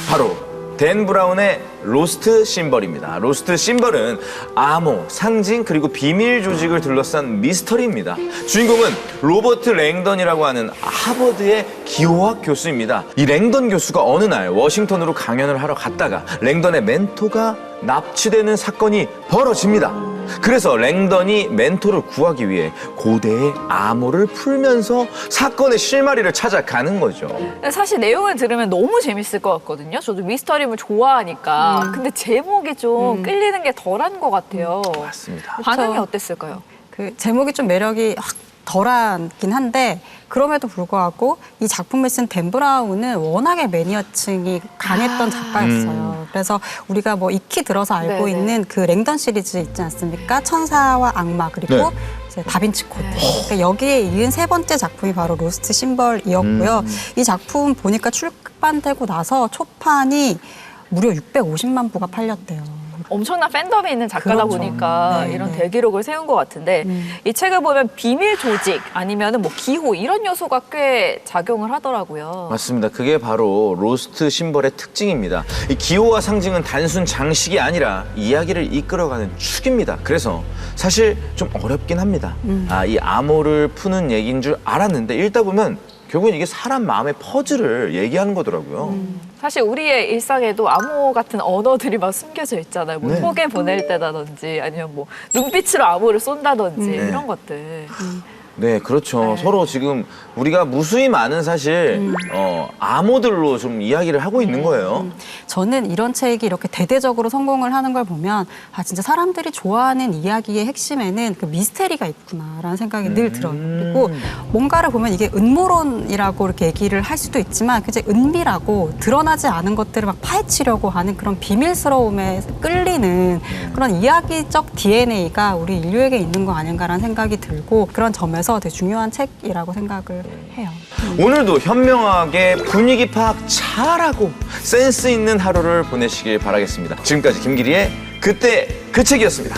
바로 댄 브라운의 로스트 심벌입니다. 로스트 심벌은 암호, 상징, 그리고 비밀 조직을 둘러싼 미스터리입니다. 주인공은 로버트 랭던이라고 하는 하버드의 기호학 교수입니다. 이 랭던 교수가 어느 날 워싱턴으로 강연을 하러 갔다가 랭던의 멘토가 납치되는 사건이 벌어집니다. 그래서 랭던이 멘토를 구하기 위해 고대의 암호를 풀면서 사건의 실마리를 찾아가는 거죠. 사실 내용을 들으면 너무 재밌을 것 같거든요. 저도 미스터리물 좋아하니까. 근데 제목이 좀 끌리는 게 덜한 것 같아요. 맞습니다. 반응이 어땠을까요? 그 제목이 좀 매력이 확 덜하긴 한데 그럼에도 불구하고 이 작품을 쓴 댄 브라운은 워낙에 매니아층이 강했던 작가였어요. 그래서 우리가 뭐 익히 들어서 알고 네네. 있는 그 랭던 시리즈 있지 않습니까? 천사와 악마 그리고 네. 이제 다빈치 코드. 그러니까 여기에 이은 세 번째 작품이 바로 로스트 심벌이었고요. 이 작품 보니까 출판되고 나서 초판이 무려 650만 부가 팔렸대요. 엄청난 팬덤이 있는 작가다 그렇죠. 보니까 네, 이런 네. 대기록을 세운 것 같은데 이 책을 보면 비밀 조직 아니면은 뭐 기호 이런 요소가 꽤 작용을 하더라고요. 맞습니다. 그게 바로 로스트 심벌의 특징입니다. 이 기호와 상징은 단순 장식이 아니라 이야기를 이끌어가는 축입니다. 그래서 사실 좀 어렵긴 합니다. 이 암호를 푸는 얘기인 줄 알았는데 읽다 보면 결국은 이게 사람 마음의 퍼즐을 얘기하는 거더라고요. 사실 우리의 일상에도 암호 같은 언어들이 막 숨겨져 있잖아요. 뭐 네. 톡에 보낼 때다든지 아니면 뭐 눈빛으로 암호를 쏜다든지 네. 이런 것들. 네, 그렇죠. 서로 지금 우리가 무수히 많은 사실 암호들로 좀 이야기를 하고 있는 거예요. 저는 이런 책이 이렇게 대대적으로 성공을 하는 걸 보면 진짜 사람들이 좋아하는 이야기의 핵심에는 그 미스테리가 있구나라는 생각이 늘 들어요. 그리고 뭔가를 보면 이게 음모론이라고 이렇게 얘기를 할 수도 있지만 그제 은밀하고 드러나지 않은 것들을 막 파헤치려고 하는 그런 비밀스러움에 끌리는 그런 이야기적 DNA가 우리 인류에게 있는 거 아닌가라는 생각이 들고 그런 점에서 되게 중요한 책이라고 생각을 해요. 오늘도 현명하게 분위기 파악 잘하고 센스 있는 하루를 보내시길 바라겠습니다. 지금까지 김기리의 그때 그 책이었습니다.